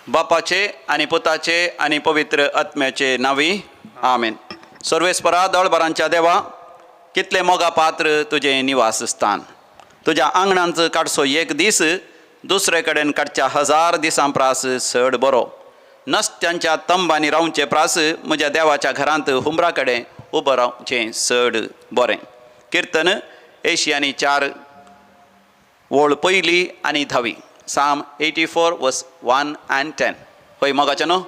बापाचे आणि पुताचे आणि पवित्र आत्म्याचे नावी आमेन. सर्वेस्परा दळबरांच्या देवा, कितले मोगा पात्र तुझे निवासस्थान. तुझ्या आंगणांत काडसो एक दीस दुसरे कडेन काडच्या 1000 दिसां प्रास चड बरो. नसत्यांच्या तंबांनी रावचे प्रास म्हज्या देवाच्या घरांत हुंबरा कडेन उबो रावचें चड बरें. कीर्तन एशियानी 4 वोळ पयली आनी 10वी. Psalm 84 verse 1 and 10. होय मोगाचे न्हू.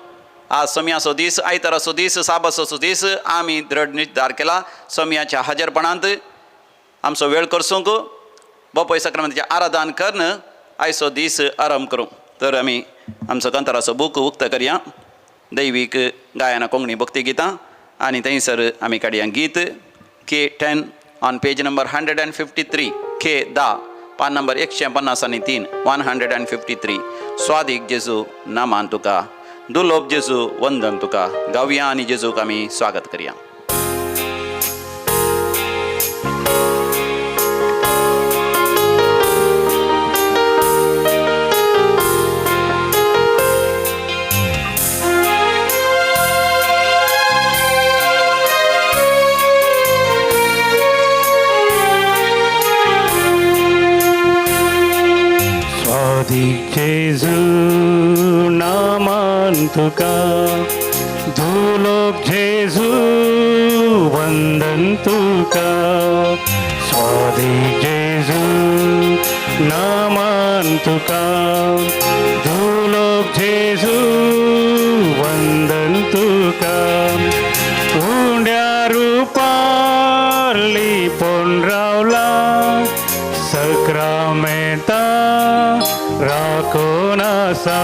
आज सोमयाचो दीस, आयताराचो दीस, साबासाचो दीस आमी दृढ निर्धार केला सोमयाच्या हजरपणांत आमचो वेळ करसूंक बापोय सक्रामेंताचें आराधन करून आयचो दीस आरंभ करूं. तर आमी आमचो कंतराचो बूक उक्त करया. दैवीक गायना कोंकणी भक्ती गितां आनी थंयसर आमी काडया गीत K10 on page number 153. K10 पान नंबर 153 153. स्वादीक जेजू नामान तुका, दुलोब जेजू वंदन तुका. गावया आनी जेजूक आमी स्वागत करया. जेजू नामान तुका, दुलोब जेजू वंदन तुका. स्वादिक जेजू नामान तुका, दुलोब जेजू वंदन तुका. उंड्या रुपाली पोन रावला सक्रामेंता राखोनासान.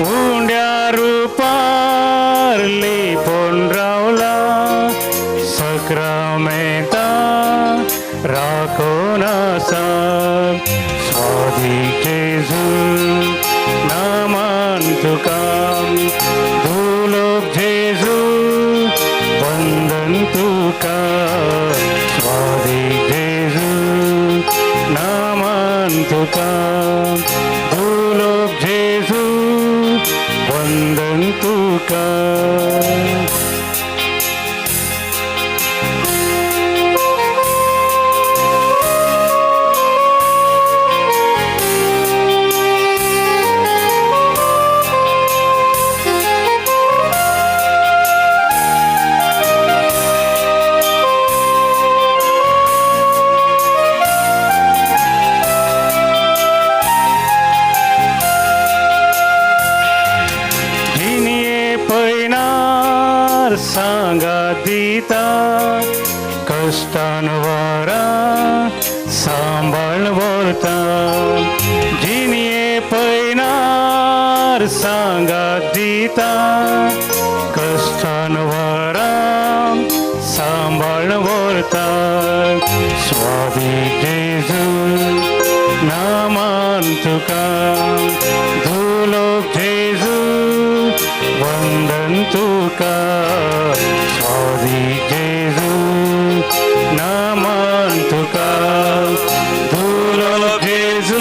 उंड्या रुपारली पोन रावला सक्रामेंता राखोनासान. स्वादिक जेजू नामान तुका, दुलोब जेजू वंदन तुका. स्वादिक जेजू नामान तुका, दुलोब जेजू वंदन तुका. सांगादिता कष्टांवरा सांभाळ व्हरता. जिनिये पैनार सांगादिता कष्टांवरा सांभाळ व्हरता. स्वादिक जेजू नामान तुका, दुलोब जेजू वंदन तुका. स्वादिक जेजू नामान तुका, दुलोब जेजू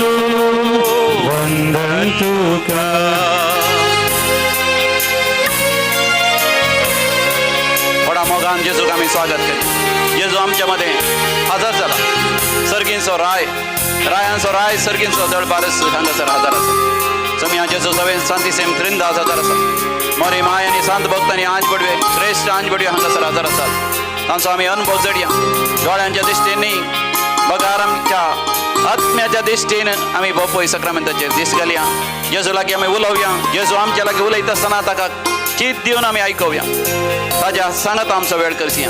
वंदन तुका. बडा मोगान जेजूक आमी स्वागत करूं. जेजू आमच्या मध्ये हजर जाला. सर्गींचो राय, रायांचो राय, सर्गींचो दळबारस हांगासर हजर आसा. सोमया जेजू सवे शांती सेम 3000 हजर आसा. मोरी माय आनी संत भक्त आनी आंज बडवे श्रेष्ठ आंज बडवे हांगासर हजर आसात. तांचो आमी अनुभव जडया. दोळ्यांच्या दिश्टीन न्ही, बगारांच्या आत्म्याच्या दिश्टीन आमी बापोय सक्रामेंताचेर दीस घालया. जेजू लागीं आमी उलोवया. जेजू आमच्या लागीं उलयता आसतना ताका चीत दिवन आमी आयकोवया. ताज्या सांगत आमचो वेळ करचया.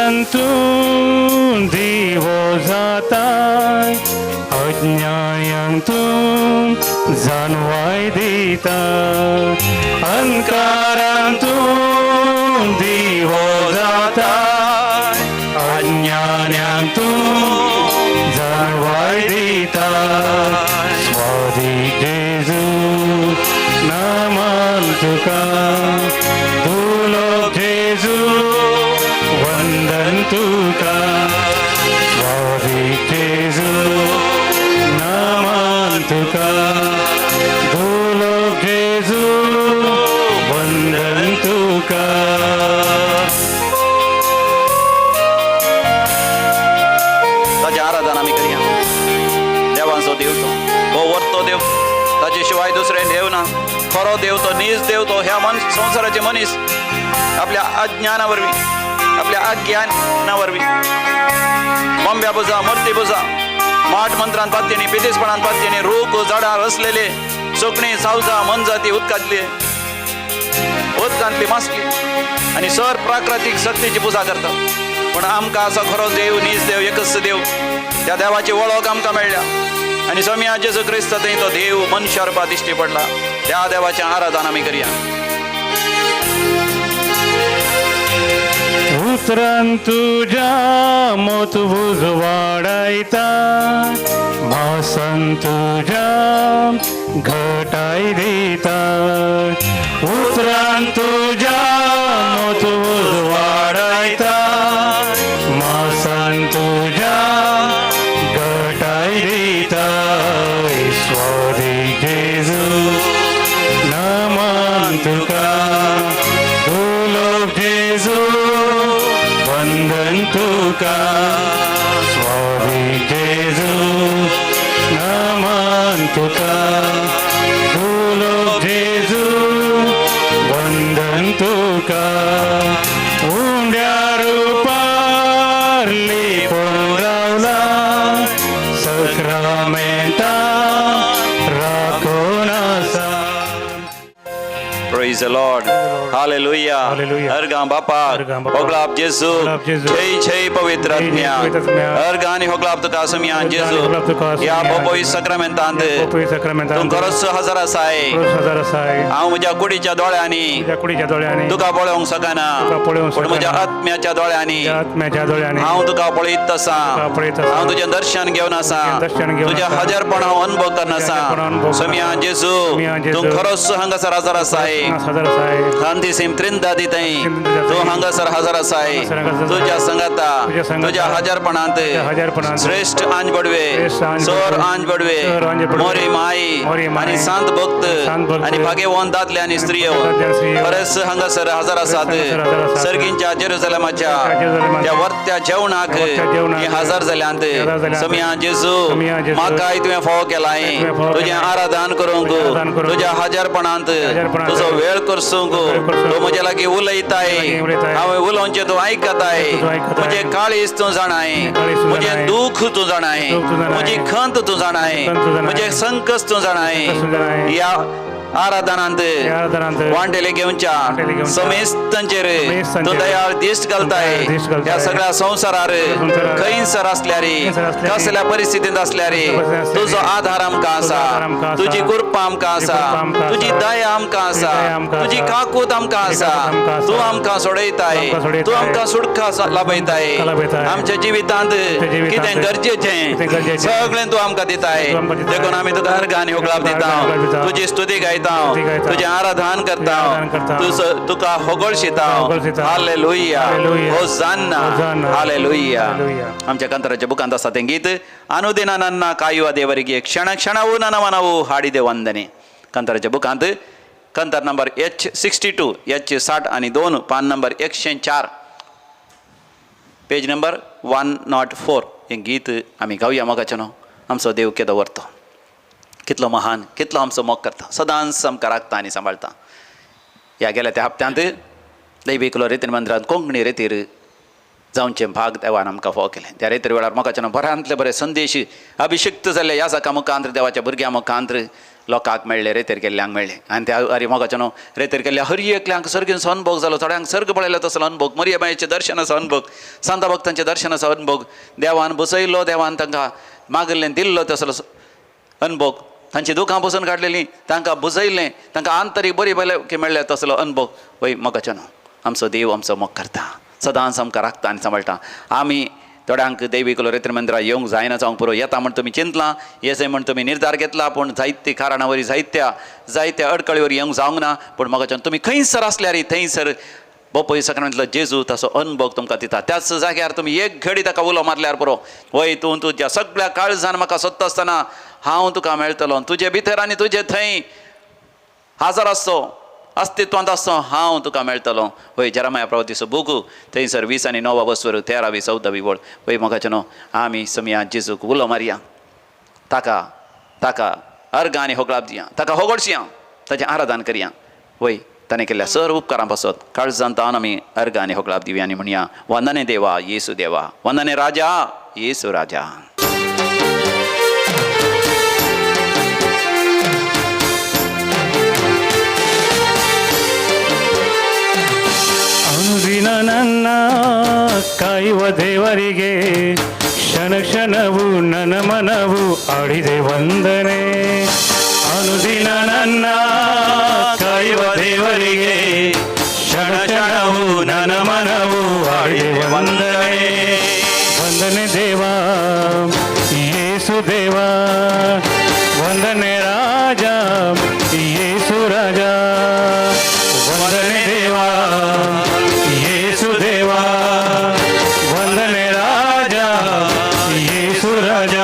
अंकारांतून दिवो जाताय, अज्ञानांतून जाणवाय दिता. अंकारांतून दिवो जाताय, अज्ञानांतून जाणवाय दिता. स्वादिक जेजू नामान तुका, दुलोब जेजू वंदन तुका. स्वादिक जेजू ताचे शिवाय दुसरे देव ना. खरो देव तो नीज देव तो ह्या संसाराचे मनीस आपल्या अज्ञानावरवी आपल्या अज्ञानावरवी बॉम्ब्या बुजा मूर्ती बुजा माठ मंत्रांत पात्येनी पितेसपणांत पात्येनी रूख झाडां रचलेले सोकणी सावजा मनजाती उदकांतली मासली आणि सर प्राकृतिक शक्तीची पुजा करतात. पण आमकां असो खरो देव नीज देव एकच देव त्या देवाची वळख आमकां मेळ्ळ्या आणि स्वामी जेजू क्रिस्त थंय तो देव मनशा रुपात दिश्टी पडला. त्या देवाचें आराधन आमी करया. उतरान तुझ्या मोतभुज वाडायता भासन तुझ्या घटाय दिता. उतरान तुझ्या मोतभुज वाडायता मासन तुझ्या घटाय दिता. ईश्वरी जेजू नमन तुका तुलोक जेजू वंदन तुका. स्वामी जेजू नमन तुका तुलोक जेजू वंदन तुका. उंड्या रुपारली पळवला सक्रामेंटा राखून आसा. Praise the Lord. Hallelujah. Hallelujah. अर्गां बापाक अर्गां बापाक. होगलाप जेजू होगलाप जेजू. जय जय पवित्र आत्म्या पवित्र आत्म्या. अर्गां आनी होगलाप तुका समियान जेजू होगलाप तुका या समियान बोपोई जेजू. सक्रामेंतांत पोपई सक्रामेंतांत तूं खरोच हजर आसाय. हजार आसाय. हांव म्हज्या कुडीच्या दोळ्यांनी तुझ्या कुडीच्या दोळ्यांनी तुका पळोवंक सकना तुका पळोवंक पण म्हज्या सकना. आत्म्याच्या दोळ्यांनी तुझ्या आत्म्याच्या दोळ्यांनी हांव तुका पळयत आसा. तुका पळयत आसा. हांव तुजें दर्शन घेवन आसा. तुजें दर्शन घेवन तुज्या आसा. हजरपण हांव अनुभव करन तुज्या हजरपण अनुभव आसा. करन समियान आसा. जेजू समियान जेजू. तूं खरोच हांगासर हजर आसाय. हजार आसाय. शांती त्रिंदा दिताय दिताय. तूं हांगासर हजर आसाय. हांगासर हजर आसाय. तुज्या संगाता तुज्या संगाता. तुज्या हजरपणांत हजरपणांत. श्रेष्ठ आंज बडवे श्रेष्ठ आंज सोर बडवे. आंज बडवे सोर आंज बडवे. मोरी माई मोरी माई. आनी सांत भक्त सांत भक्त. आनी भाग्यवान दादले आनी स्त्रियो दादले स्त्रियो. खरेच हांगासर हजर आसात. हांगासर हजर आसात. सर्गींच्या जेरुसलेमाच्या जेरुसलेमाच्या त्या वर्त्या जेवणाक वर्त्या जेवणाक हे हजर जाल्यांत हजर जाल्यांत. समियान जेजू समियान जेजू. म्हाकाय तुवें फावो केलाय तुवें फावो तुजें केलाय. आराधन करूंक तुजें आराधन करूंक. तुज्या हजरपणांत हजरपणांत. तुजो वेळ करसूंक वेळ करसूंक. तूं म्हजे लागीं उलयताय उलयताय. हांव उलोवचें तूं आयकताय. तूं आयकताय. म्हजे काळीज तूं जाणाय. काळीज तूं म्हजें जाणाय. दूख तूं जाणाय. दूख तूं जाणाय. म्हजी खंत तूं जाणाय. खंत तूं जाणाय. म्हजे संकस तूं जाणाय. संकस तूं जाणाय. या आराधनांत या आराधनांत वांटेले घेवच्या वांटेले घेवच्या समेस्तांचेर समेस्तांचेर तूं दयाळ दिश्ट घालताय. दयाळ दिश्ट घालताय. ह्या सगळ्या संवसारार संवसारार खंयसर आसल्यारी खंयसर आसल्यारी कसल्या परिस्थितींत आसल्यारी कसल्या आसल्यारी तुजो आधार आमकां तुजो आधार आमकां आसा. आसा. तुजी कृपा आमकां तुजी कृपा आसा. आमकां तुजी आसा. दया आमकां तुजी दया आसा. आमकां तुजी आसा. काकूत आमकां तुजी आसा. काकूत आमकां आसा. तूं आमकां सोडयताय. तूं आमकां सोडयताय. तूं आमकां सुटका लाभयताय. सुटका लाभयताय. आमच्या जिवितांत जिवितांत कितें गरजेचें कितें गरजेचें सगळें तूं आमकां दिताय. तूं आमकां दिताय. देखून आमी तुका अर्गांनी होगलाप तुका दिता. अर्गांनी होगलाप दिता. तुजी स्तुती गायता. स्तुती गायता. तुजें आराधन आराधन करता. तुका होगळशिता. होगळशिता. हालेलुया. हालेलुया. होसान्ना. होसान्ना. हालेलुया. हालेलुया. आमच्या कंतराच्या बुकांत आसा तें गीत अनुदिನ ನನ್ನ ಕಾಯುವ ದೇವರಿಗೆ ಕ್ಷಣ ಕ್ಷಣವೂ ನನ್ನ ಮನವು ಹಾಡಿದೆ ವಂದನೆ. ಕಂತರಾच्या बुकांत कंतर नंबर H62 H60 आणि 2 पान नंबर 104 पेज नंबर 104 हे गीत आमी गावया मोगाचें न्हू. आमचो देव केदो व्हरतो, कितलो महान, कितलो आमचो मोग करता, सदांच आमकां राखता आनी सांबाळटा. ह्या गेल्या त्या हप्त्यांत दैविकलो रेतीन मंदिरांत कोंकणी रेतीर जावचे भाग देवान आमकां फावो केले. त्या रेतीर वेळार मोगाचें बऱ्यांतले बरे संदेश अभिषिक्त जाल्ले ह्या साका मुखांत्र देवाच्या भुरग्यां मुखांत्र लोकांक मेळ्ळे, रेतेर गेल्ल्यांक मेळ्ळे. आनी त्या हरी मोगाचें रेतेर गेल्ल्या हर एकल्यांक सर्गीचो अनुभव जालो. थोड्यांक सर्ग पळयलो तसलो अनुभव, मरियमायेचें दर्शनाचो अनुभव, सांत भक्तांच्या दर्शनाचो अनुभव, देवान बसयलो, देवान तांकां मागिल्लें दिल्लो तसलो अनुभव, तांची दुखां पसून काडलेलीं तांकां बुजयलें, तांकां आंतरीक बरी भलायकी मेळ्ळे तसलो अनुभव. वय मोगाचें आमचो देव आमचो मोग करता, सदांच आमकां राखता आनी सांबाळटा. आमी थोड्यांक दैविकलो रेतीर मंदिरांत येवंक जायना जावंक पुरो, येता म्हण तुमी चिंतलां, येसय म्हण तुमी निर्धार घेतला, पूण जायती कारणां वरी जायत्या अडकळी वरी येवंक जावंक ना. पूण मोगाचें तुमी खंयसर आसल्यार थंयसर बोपय सक्रामेंतलो जेजू ताचो अनुभव तुमकां दिता. त्याच जाग्यार तुमी एक घडी ताका उलो मारल्यार पुरो, वय तूं तुज्या सगळ्या काळजान म्हाका सोदता आसतना हांव तुका मेळटलो, तुजे भितर आनी तुजे थंय हाजर आसचो, अस्तित्वांत आसचो, हांव तुका मेळटलो. वय जेरमाया प्रवतीचो बूक थंयसर 20 आनी 9 वस्वर 13वी 14वी वळ. वय मोगाचें आमी समिया जेजूक उलो मारया, ताका अर्घ आनी होगळाप दिया ताका होगडशिया ताचें आराधन करया वय ताणें केल्ल्या सर्व उपकारां पासत काळजांतान आमी अर्घ आनी होगळाप दिवया आनी म्हणया वंदने देवा येसू देवा वंदने राजा येसू राजा. ಅನುದಿನ ನನ್ನ ಕಾಯುವ ದೇವರಿಗೆ ಕ್ಷಣ ಕ್ಷಣವು ನನ್ನ ಮನವು ಆಡಿದೆ ವಂದನೆ. ಅನುದಿನ ನನ್ನ ಕಾಯುವ ದೇವರಿಗೆ ಕ್ಷಣ ಕ್ಷಣವು ನನ್ನ ಮನವು ಆಡಿದೆ ವಂದನೆ. ವಂದನೆ ದೇವಾ ಯೇಸು ದೇವಾ ವಂದನೆ ರಾಜ ಯೇಸು ರಾಜ ವಂದನೆ ದೇವಾ ಯೇಸು ದೇವಾ ವಂದನೆ ರಾಜ ಯೇಸು ರಾಜ.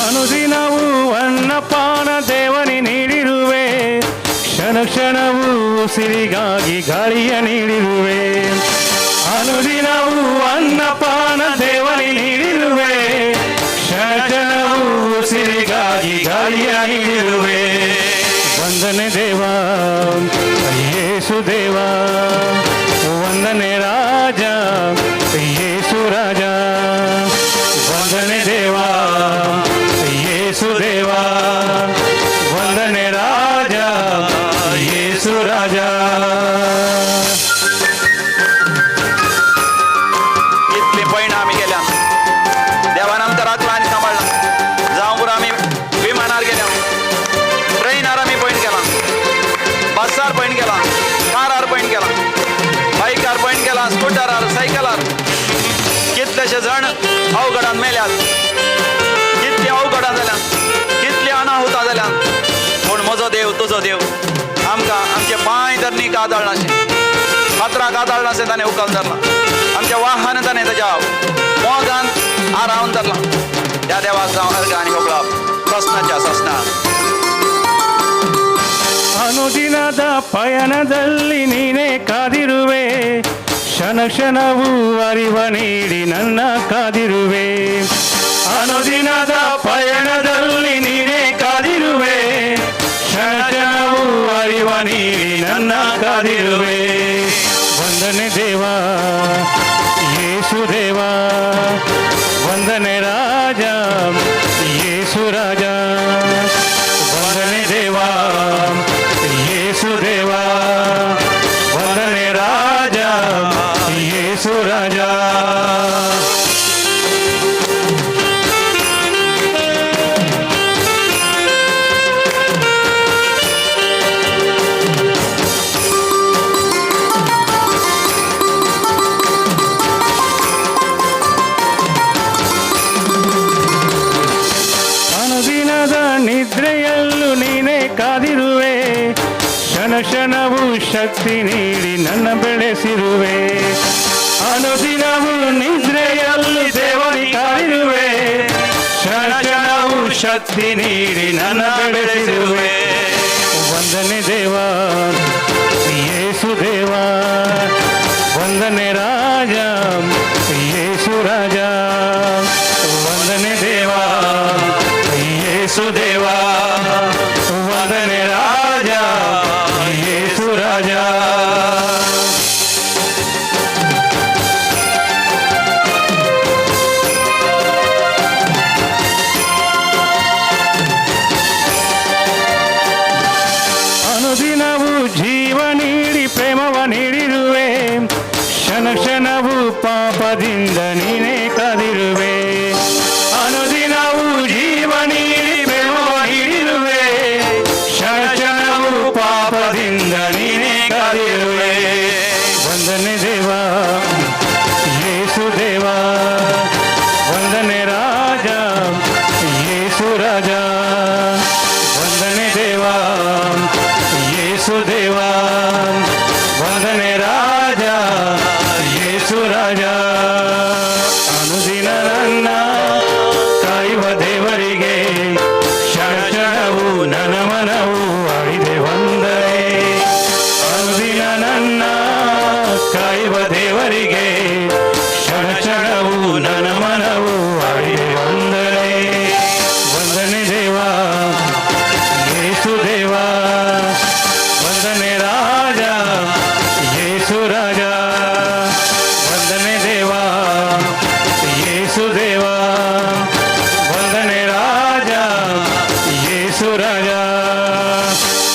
ಅನುದಿನವೂ ಅನ್ನಪಾನ ದೇವನಿ ನೀಡಿರುವೆ ಕ್ಷಣ ಕ್ಷಣವೂ ಉಸಿರಿಗಾಗಿ ಗಾಳಿಯ ನೀಡಿರುವೆ. ಅನುದಿನವೂ ಅನ್ನಪಾನ ದೇವನಿ ನೀಡಿರುವೆ ಕ್ಷಣ ಕ್ಷಣವೂ ಉಸಿರಿಗಾಗಿ ಗಾಳಿಯ ನೀಡಿರುವೆ. ವಂದನೆ ದೇವಾ ಯೇಸು ದೇವಾ ವಂದನೆ ರಾಜ ಯೇಸು ರಾಜ ವಂದನೆ ದೇವಾ ಯೇಸು ದೇವಾ ವಂದನೆ ರಾಜ ಯೇಸು ರಾಜ. इतले पैण आमी गेल्या देवान आमकां राखला आनी सांबाळला. जावं आमी विमानार गेल्या ट्रेनार आमी पैण केला बसार पैण केला कारार पैण केला बायकार पैण केला स्कुटरार सायकलार. कितलेशे जण अवघडान मेल्यात कितले अवघडां जाल्यात कितले अनाहुतां जाल्यात पूण म्हजो देव तुजो देव आमकां आमचे पांय धरणीक आदाळनाशें फातराक आदाळनाशें ताणें उखल धरला. आमच्या वाहन ताणें ताच्या मोगान आरावन धरला. त्या देवाक जावं अर्घ आनी होगळाप सस्नाच्या सस्ना. ಅನುದಿನದ ಪಯಣದಲ್ಲಿ ನೀನೇ ಕಾದಿರುವೆ ಕ್ಷಣ ಕ್ಷಣವೂ ಅರಿವ ನೀಡಿ ನನ್ನ ಕಾದಿರುವೆ. ಅನುದಿನದ ಪಯಣದಲ್ಲಿ ನೀನೇ ಕಾದಿರುವೆ ಕ್ಷಣ ಕ್ಷಣವೂ ಅರಿವ ನೀಡಿ ನನ್ನ ಕಾದಿರುವೆ. ವಂದನೆ ದೇವಾ ಯೇಸು ದೇವಾ ವಂದನೆ ರಾಜ ಯೇಸು ರಾಜ ವಂದನೆ ದೇವಾ ಯೇಸು ದೇವಾ ವಂದನೆ ರಾಜ ಯೇಸು ರಾಜ. ಅನುದಿನದ ನಿದ್ರೆಯಲ್ಲೂ ನೀನೇ ಕಾದಿರುವೆ ಕ್ಷಣ ಕ್ಷಣವೂ ಶಕ್ತಿ ನೀಡಿ ನನ್ನ ಬೆಳೆಸಿರುವೆ. ಅನುದಿನವೂ ನಿದ್ರೆಯಲ್ಲೂ ದೇವನಿ ಕಾದಿರುವೆ ಕ್ಷಣ ಕ್ಷಣವೂ ಶಕ್ತಿ ನೀಡಿ ನನ್ನ ಬೆಳೆಸಿರುವೆ. ವಂದನೆ ದೇವಾ ಯೇಸು ದೇವಾ ವಂದನೆ ರಾಜ ಯೇಸು ರಾಜ ವಂದನೆ ದೇವಾ ಯೇಸು ದೇವಾ ವಂದನೆ ರಾಜ ಯೇಸು ರಾಜ. ಅನುದಿನವೂ ಜೀವ ನೀಡಿ ಪ್ರೇಮವ ನೀಡಿರುವೆ ಕ್ಷಣ ಕ್ಷಣವೂ ಪಾಪದಿಂದ ನೀನೇ ಕಾದಿರುವೆ. ಅನುದಿನವೂ ಜೀವ ನೀಡಿ ಪ್ರೇಮವ ನೀಡಿರುವೆ ಕ್ಷಣ ಕ್ಷಣವೂ ಪಾಪದಿಂದ ನೀನೇ ಕಾದಿರುವೆ. ವಂದನೆ ದೇವಾ ಯೇಸು ದೇವಾ ವಂದನೆ ರಾಜ ಯೇಸು ರಾಜ ವಂದನೆ ದೇವಾ ಯೇಸು ದೇವಾ ವಂದನೆ ರಾಜ ಯೇಸು ರಾಜ. ಅನುದಿನ ನನ್ನ ಕಾಯುವ ದೇವರಿಗೆ ಕ್ಷಣ ಕ್ಷಣವು ನನ್ನ ಮನವು ಆಡಿದೆ ವಂದನೆ. ಅನುದಿನ ನನ್ನ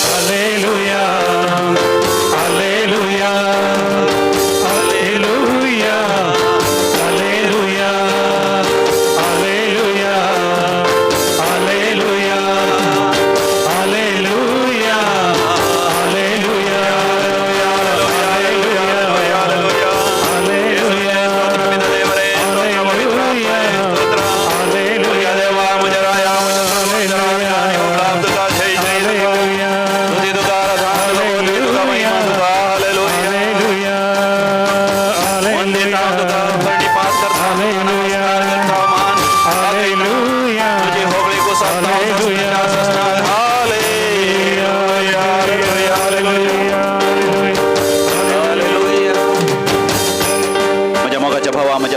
hallelujah hallelujah hallelujah hallelujah hallelujah hallelujah hallelujah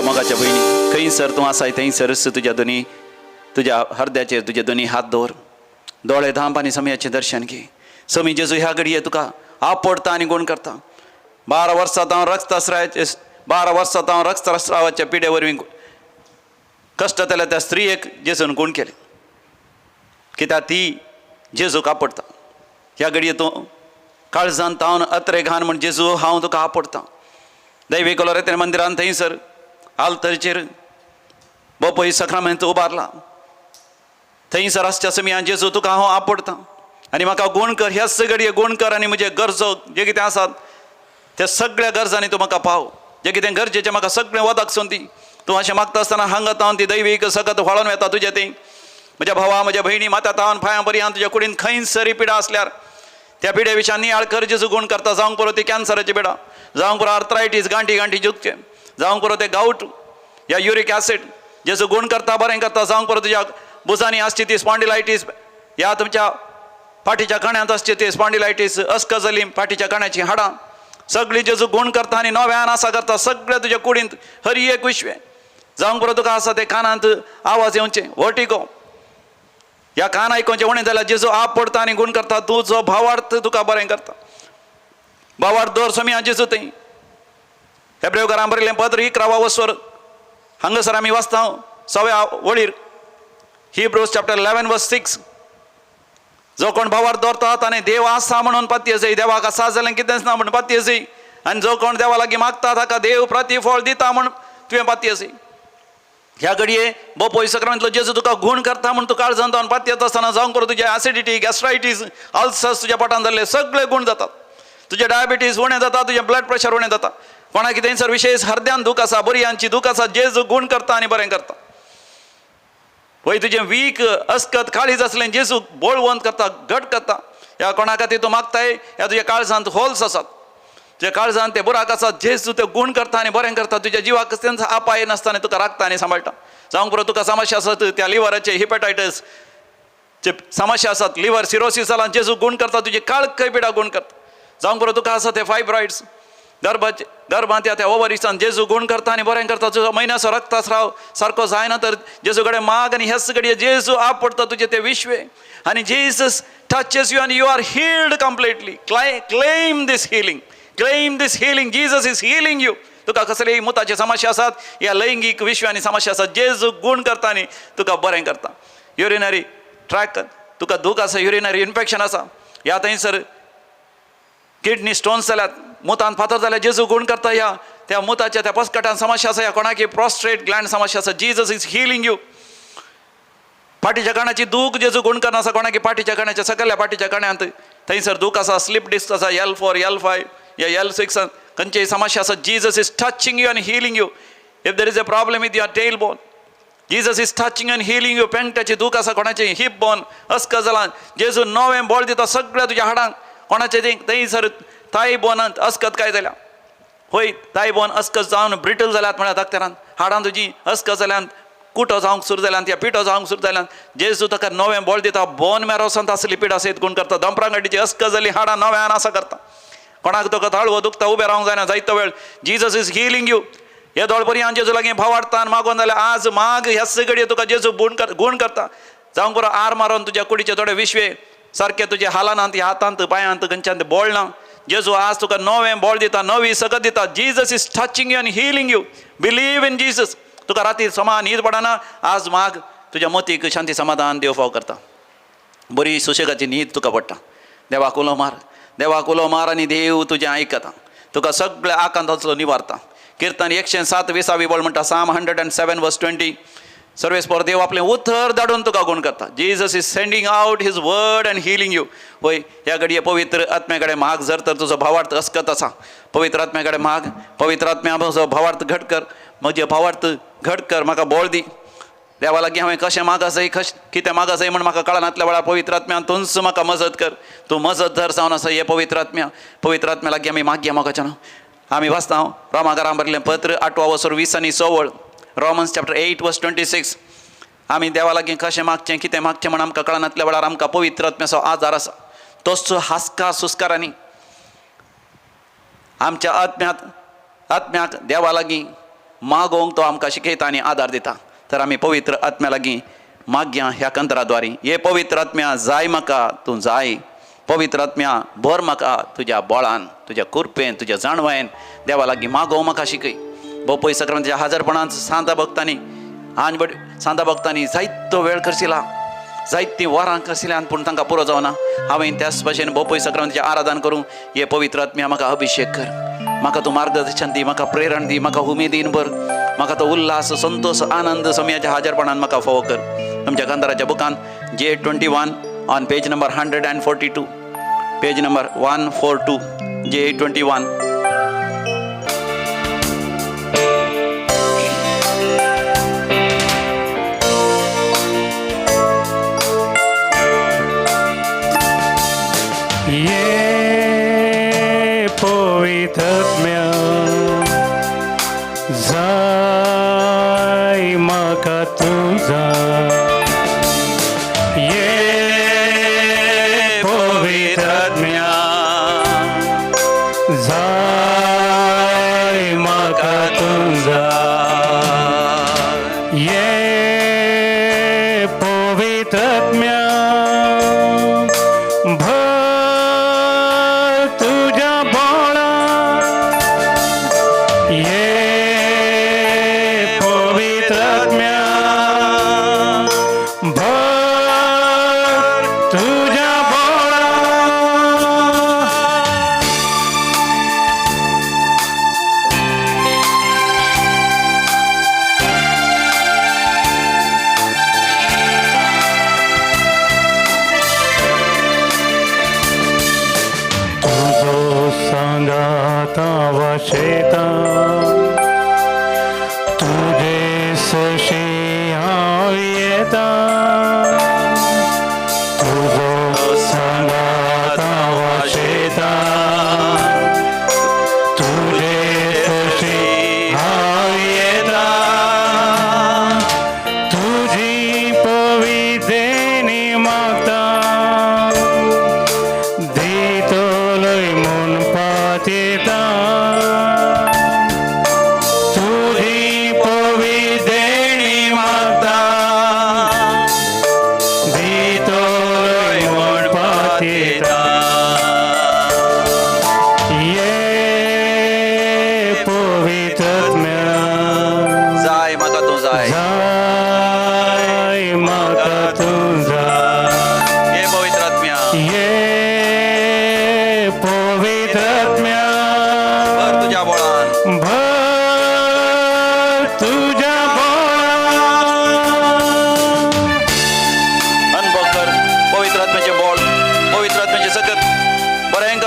मगाच्या बहिणी खंयसर तूं आसाय थंयसरच तुज्या दोनी तुज्या हृदयाचेर तुजे दोनी हात दवर दोळे धांप आनी समयाचें दर्शन घे समी जेजू ह्या घडये तुका आपडटा आनी गुण करता 12 वर्सां हांव रक्तस्रावाच्या पिडे वरवीं कश्ट केल्या त्या स्त्रियेक जेजून गुण केले कित्याक ती जेजूक आपडटा ह्या घडये तूं काळजांत तावन अत्रे घान म्हण जेजू हांव तुका आपडटा दैवी कोलोरेतेर मंदिरांत थंयसर आल्तरचेर बोपय सक्रमेंत उबारला थंयसर आसच्या समियान जेजू तुका हांव आपडटा आनी म्हाका गुण कर ह्याच घडये गुण कर आनी म्हजे गरजो जे कितें आसात त्या सगळ्या गरजांनी तूं म्हाका पाव जें कितें गरजेचें म्हाका सगळें वदाक सोंदी तूं अशें मागता आसतना हांगा तावन ती दैवीक सगत वळोन येता तुजें तें म्हज्या भावा म्हज्या भयणी माता तावन पांयां पर्यंत तुज्या कुडीन खंयसरी पिडा आसल्यार त्या पिड्या विशयान नियाळ कर जेजू गुण करता जावंक पुरो ती कॅन्सराची पिडा जावंक पुरो आर्थरायटीस गांठी दुखचे जावंक पुरो ते गावट या युरीक ॲसिड जेजू गुण करता बरें करता जावंक पुरो तुज्या बुजांनी आसची ती स्पॉन्डिलायटीस या तुमच्या फाटीच्या कण्यात आसची ती स्पॉन्डिलायटीस अस्कजलीम फाटीच्या कण्याची हाडां सगळी जेजू गुण करता आनी नव्यान आसा करता सगळे तुज्या कुडींत हर एक विश्वे जावंक पुरो तुका आसा ते कानांत आवाज येवचे वर्टिगो ह्या कान आयकोवचें उणें जाल्यार जेजू आप पडता आनी गुण करता तुजो भावार्थ तुका बरें करता भावार्थ दवर समिया जेजू थंय हेब्रेवकारांक बरयलें पत्र 11 वस्वर हांगासर आमी वाचता 6व्या वळीर हिब्रूज चॅप्टर 11 वर्स 6 जो कोण भावार्थ दवरता ताणें देव आसा म्हणून पत्य जाय देवाक आसा जाल्यार कितेंच ना म्हणून पत्य जाय आनी जो कोण देवा लागीं मागता ताका देव प्रतिफळ दिता म्हूण तुवें पत्य जाय ह्या घडये बोपय सक्रांतलो जेजू तुका गुण करता म्हूण तूं काळजांत तावन पत्य आसतना जावंक पुरो तुजें ॲसिडिटी गॅस्ट्रायटीस अल्सर्स तुज्या पोटांत जाल्ले सगळे गुण जातात तुजें डायबिटीस उणें जाता तुजें ब्लड प्रेशर उणें जाता कोणाक कितेंसर विशेश हृदयान दूख आसा बरयांची दूख आसा जेजू गुण करता आनी बरें करता पळय तुजें वीक अस्कत काळीज आसलें जेजू बोळवंत करता घट करता ह्या कोणा खातीर तूं मागताय ह्या तुज्या काळजांत होल्स आसात तुज्या काळजांत ते बुराक आसात जेजू ते गुण करता आनी बरें करता तुज्या जिवाक कसलेंच आपाय नासतना तुका राखता आनी सांबाळटा जावंक पुरो तुका समस्या आसात त्या लिव्हराचे हिपेटायटीस जे समस्या आसात लिव्हर सिरोसीस जालां जेजू गुण करता तुजी काळखय पिडा गुण करता जावंक पुरो तुका आसा ते फायब्रॉइड्स गर्भांत त्या ओवरीसान जेजू गुण करता आनी बरें करता तुजो म्हयन्याचो रक्तस्राव सारको जायना तर जेजू कडेन माग आनी हेच घडये जेजू आप पडटा तुजे ते विश्वे आनी जीसस टचेस यू आनी you are healed completely claim this healing Jesus is healing you तुका कसलेय मुताचे समस्या आसात ह्या लैंगीक विश्वांनी समस्या आसात जेजू गुण करता आनी तुका बरें करता युरिनरी ट्रॅक तुका दूख आसा युरिनरी इन्फेक्शन आसा ह्या थंयसर किडनी स्टोन्स जाल्यात मुतांत फातर जाल्यार जेजू गुण करता ह्या त्या मुताच्या त्या पसकटान समस्या आसा ह्या कोणाकी प्रॉस्ट्रेट ग्लँड समस्या आसा जीसस इज हिलींग यू फाटीच्या कण्याची दूख जेजू गुण करना आसा कोणाकी फाटीच्या कण्याच्या सकयल्या फाटीच्या कण्यांत थंयसर दूख आसा स्लीप डिस्क आसा L4 L5 या L6 खंयचीय समस्या आसा जीसस इज टचिंग यू आनी healing you if there is a problem with your tail bone Jesus is touching आनी हिलींग यू पेंगट्याची दूख आसा कोणाची हिप बोन अस्क जालां जेजू नवें बळ दिता सगळ्या तुज्या हाडांक कोणाचे थंयसर थाय बोनांत अस्कत काय जाल्या होय थाय बोन अस्कत जावन ब्रिटल जाल्यात म्हळ्यार दाक्तरान हाडां तुजी अस्क जाल्यान कुटो जावंक सुरू जाल्यान त्या पिठो जावंक सुरू जाल्यान जेजू ताका नवें बळ दिता बोन मॅरोसांत आसली पिडा सयत गुण करता दंपरांगडीची अस्क जाली हाडां नव्यान आसा करता कोणाक तुका ताळवो दुखता उबें रावंक जायना जायतो वेळ जीसस इज हिलींग यू हे दोळपर्यंत जेजू लागीं भावार्थता आनी मागोन जाल्यार आज माग ह्या सगळे तुका जेजू गुण करता जावंक पुरो आर मारून तुज्या कुडीचे थोडे विश्वे सारके तुजे हालांत ह्या हातांत पांयांत खंयच्यान बोळ ना जेजू आज तुका नवें बोळ दिता नवी सकत दिता जीसस इज टचिंग यू आनी healing you believe in Jesus तुका राती समान न्हीद पडना आज माग तुज्या मतीक शांती समाधान देव फाव करता बरी सुशेगाची न्हीद तुका पडटा. देवाक उलो मार आनी देव तुजें आयकता, तुका सगळ्या आकांतांतलो निवारता. किर्तन 107 बोल म्हणटा, Psalm 107:20. सर्वेस्पर देव आपलें उतर धाडून तुका गूण करता. Jesus is sending out his word and healing you. होय, ह्या घडये पवित्र आत्म्या कडेन माग. जर तर तुजो भावार्थ अस्कत आसा, पवित्र आत्म्या कडेन माग. पवित्र आत्म्या म्हजो भावार्थ घट कर, म्हजे भावार्थ घट कर, म्हाका बोळ दी. देवा लागीं हांवें कशें मागा जाय, कितें मागा जाय म्हण म्हाका कळनातल्या वेळार पवित्र आत्म्यान तूंच म्हाका मजत कर. तूं मजत धर जावन आसा हे पवित्र आत्म्या लागीं आमी मागया मोगाच्या न्हू. आमी वाचता रोमाकारां बरयलें पत्र 8:20 आनी 16. Romans chapter 8:26. आमी देवा लागीं कशें मागचें, कितें मागचें म्हण आमकां कळनातल्या वेळार आमकां पवित्र आत्म्याचो आदार आसा. तोच हास्का सुस्कारांनी आमच्या आत्म्याक देवा लागीं मागोवंक तो आमकां शिकयता आनी आदार दिता. तर आमी पवित्र आत्म्या लागीं मागया ह्या कंतराद्वारी. हे पवित्र आत्म्या जाय म्हाका, तूं जाय. पवित्र आत्म्या भर म्हाका तुज्या बळान, तुज्या कुरपेन, तुज्या जाणवायेन. देवा लागीं मागोवंक म्हाका शिकय. बोपय सक्रांतीच्या हाजरपणांत सांता भक्तांनी जायतो वेळ करशिला, जायतीं वरां करशिल्यान, पूण तांकां पुरो जावना. हांवें त्याच भशेन बोपय सक्रांतीचें आराधन करूं. हे पवित्र आत्म्या म्हाका अभिशेक कर. म्हाका तूं मार्गदर्शन दी, म्हाका प्रेरण दी, म्हाका उमेदीन भर. म्हाका तो उल्हास, संतोष, आनंद समयाच्या हाजरपणान म्हाका फावो कर. तुमच्या कंदाराच्या बुकान J21 on page number 142, page number 142, J21. ये पवित्र आत्म्या जाय म्हाका तुझा. ये पवित्र आत्म्या जाय म्हाका तुझा. ये पवित्र आत्म्या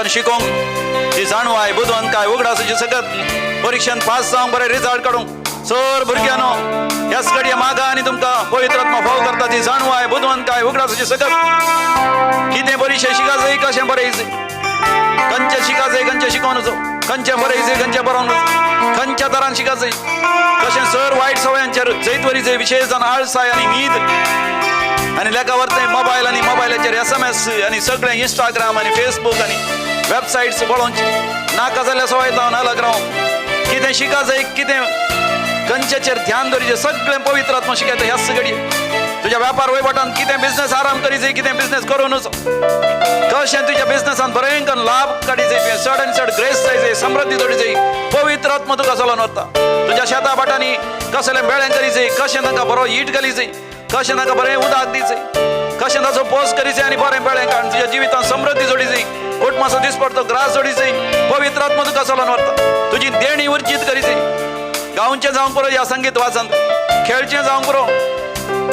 शिकोंक जी जाणवाय बुदवंत काय उगडासाची सकत परीक्षेंत पास जावंक बरे रिजल्ट काडूंक सर भुरग्यांनो ह्याच घडये मागा आनी तुमकां पवित्र आत्मा फाव करता ती जाणवाय बुदवंत काय उगडासाची सकत कितें बरीशें शिका जाय कशें बरें जाय खंयचें शिका जाय खंयचें शिकोवन वचो खंयचें बरें जाय खंयचें बरोवन खंयच्या तरान शिका जाय कशें सर वायट सवयांचेर जैत वरी जाय विशेश जावन आळसाय आनी न्हीद आनी लेका व्हरताय मोबायल आनी मोबायलाचेर SMS आनी सगळें इंस्टाग्राम आनी फेसबूक आनी वेबसायट्स पळोवचे नाका जाल्या सवय जावन अलग रावंक कितें शिका जाय कितें खंयचेचेर ध्यान दवरचें सगळें पवित्र आत्मा शिकयता ह्याच घडये तुज्या वेपार वयवटान कितें बिझनेस आराम करी जाय कितें बिझनेस करून वचो कशें तुज्या बिझनेसान बरें लाभ काडी जाय चड आनी चड ग्रेस जाय समृद्धी जोडी जाय पवित्र आत्मा तुका चलोवन व्हरता तुज्या शेता बाटांनी कसलें बेळें करी जाय कशें तांकां बरो हीट घाली जाय कशें तांकां बरें उदक दी जाय कशें ताचो पोस करीचे आनी बरें बेळें काडून तुज्या जिवितांत समृद्धी जोडीची कुटुंबाचो दीस पडतो ग्रास जोडीची पवित्र आत्मा तुका चलोवन व्हरता तुजी देणी उर्जीत करीची गावचें जावंक पुरो ह्या संगीत वाचन खेळचें जावंक पुरो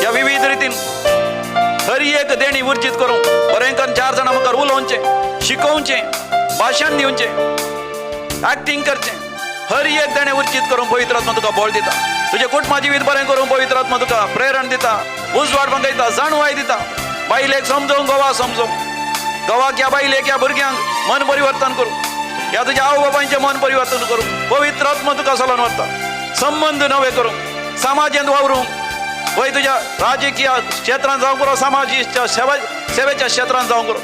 ह्या विविध रितीन हर एक देणी उर्जीत करूं बरें करून 4 जाणां मुखार उलोवचें शिकोवचें भाशण दिवचें एक्टींग करचें हर एक देणें उर्जीत करूं पवित्र आत्मा तुका बळ दिता तुजें कुटुंबा जिवीत बरें करूं पवित्र आत्मा तुका प्रेरण दिता उजवाड मागयता जाणवाय दिता बायलेक समजोवंक गोवा समजोवंक गोवाक ह्या बायलेक ह्या भुरग्यांक मन परिवर्तन करूं ह्या तुज्या आवय बापायचें मन परिवर्तन करूं पवित्र आत्मा तुका चलोवन व्हरता संबंध नवे करूं समाजांत वावरूंक वय तुज्या राजकीय क्षेत्रांत जावंक पुरो सामाजीक सेवेच्या क्षेत्रांत जावंक पुरो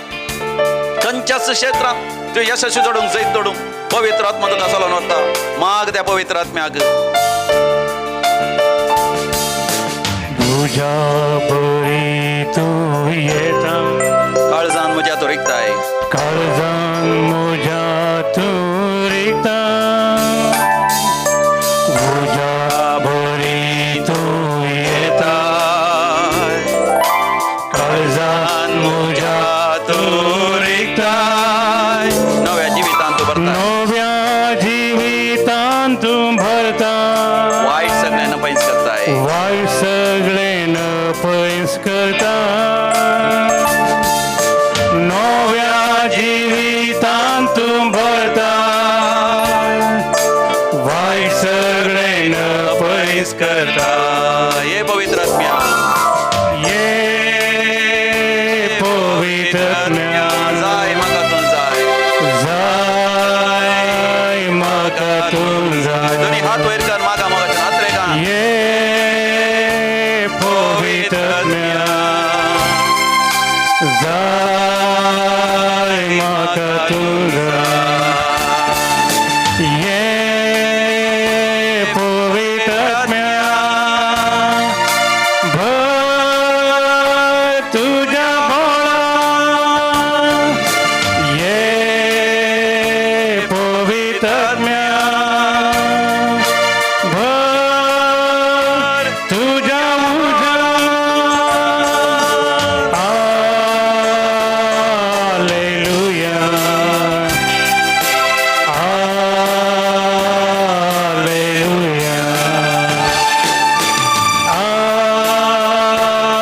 खंयच्याच क्षेत्रांत तुवें यशस्वी जोडूंक जैत जोडूंक पवित्र आत्मा तुका चलोवन व्हरता माग त्या पवित्र आत्म्याक तुझ्या बरी तू येता काळजान म्हज्या तो रिक्ताय काळजान म्हज्या तू रिक्ता तुझ्या बरी तू येता काळजान म्हज्या तू रिक्ता नव्या जिवितांत तूं भरता नव्या जिवितांत तू भरता वायट सगळ्यांना पयस करताय वाईट सगळे न पयस करता नव्या जिवितांत तू भरता वाईट सगळे न पयस करता ये पवित्र आत्म्या ये पवित्र आत्म्या जाय म्हाका तूं जाय जाय म्हाका तू जाय दोन्ही हात वयर कर मागा मागाचे हात रे का ये पवित्र आत्म्या जाय म्हाका तू जाय ये पवित्र आत्म्या भर तुझ्या बळा ये पवित्र आत्म्या भर तुझ्या उजाड hallelujah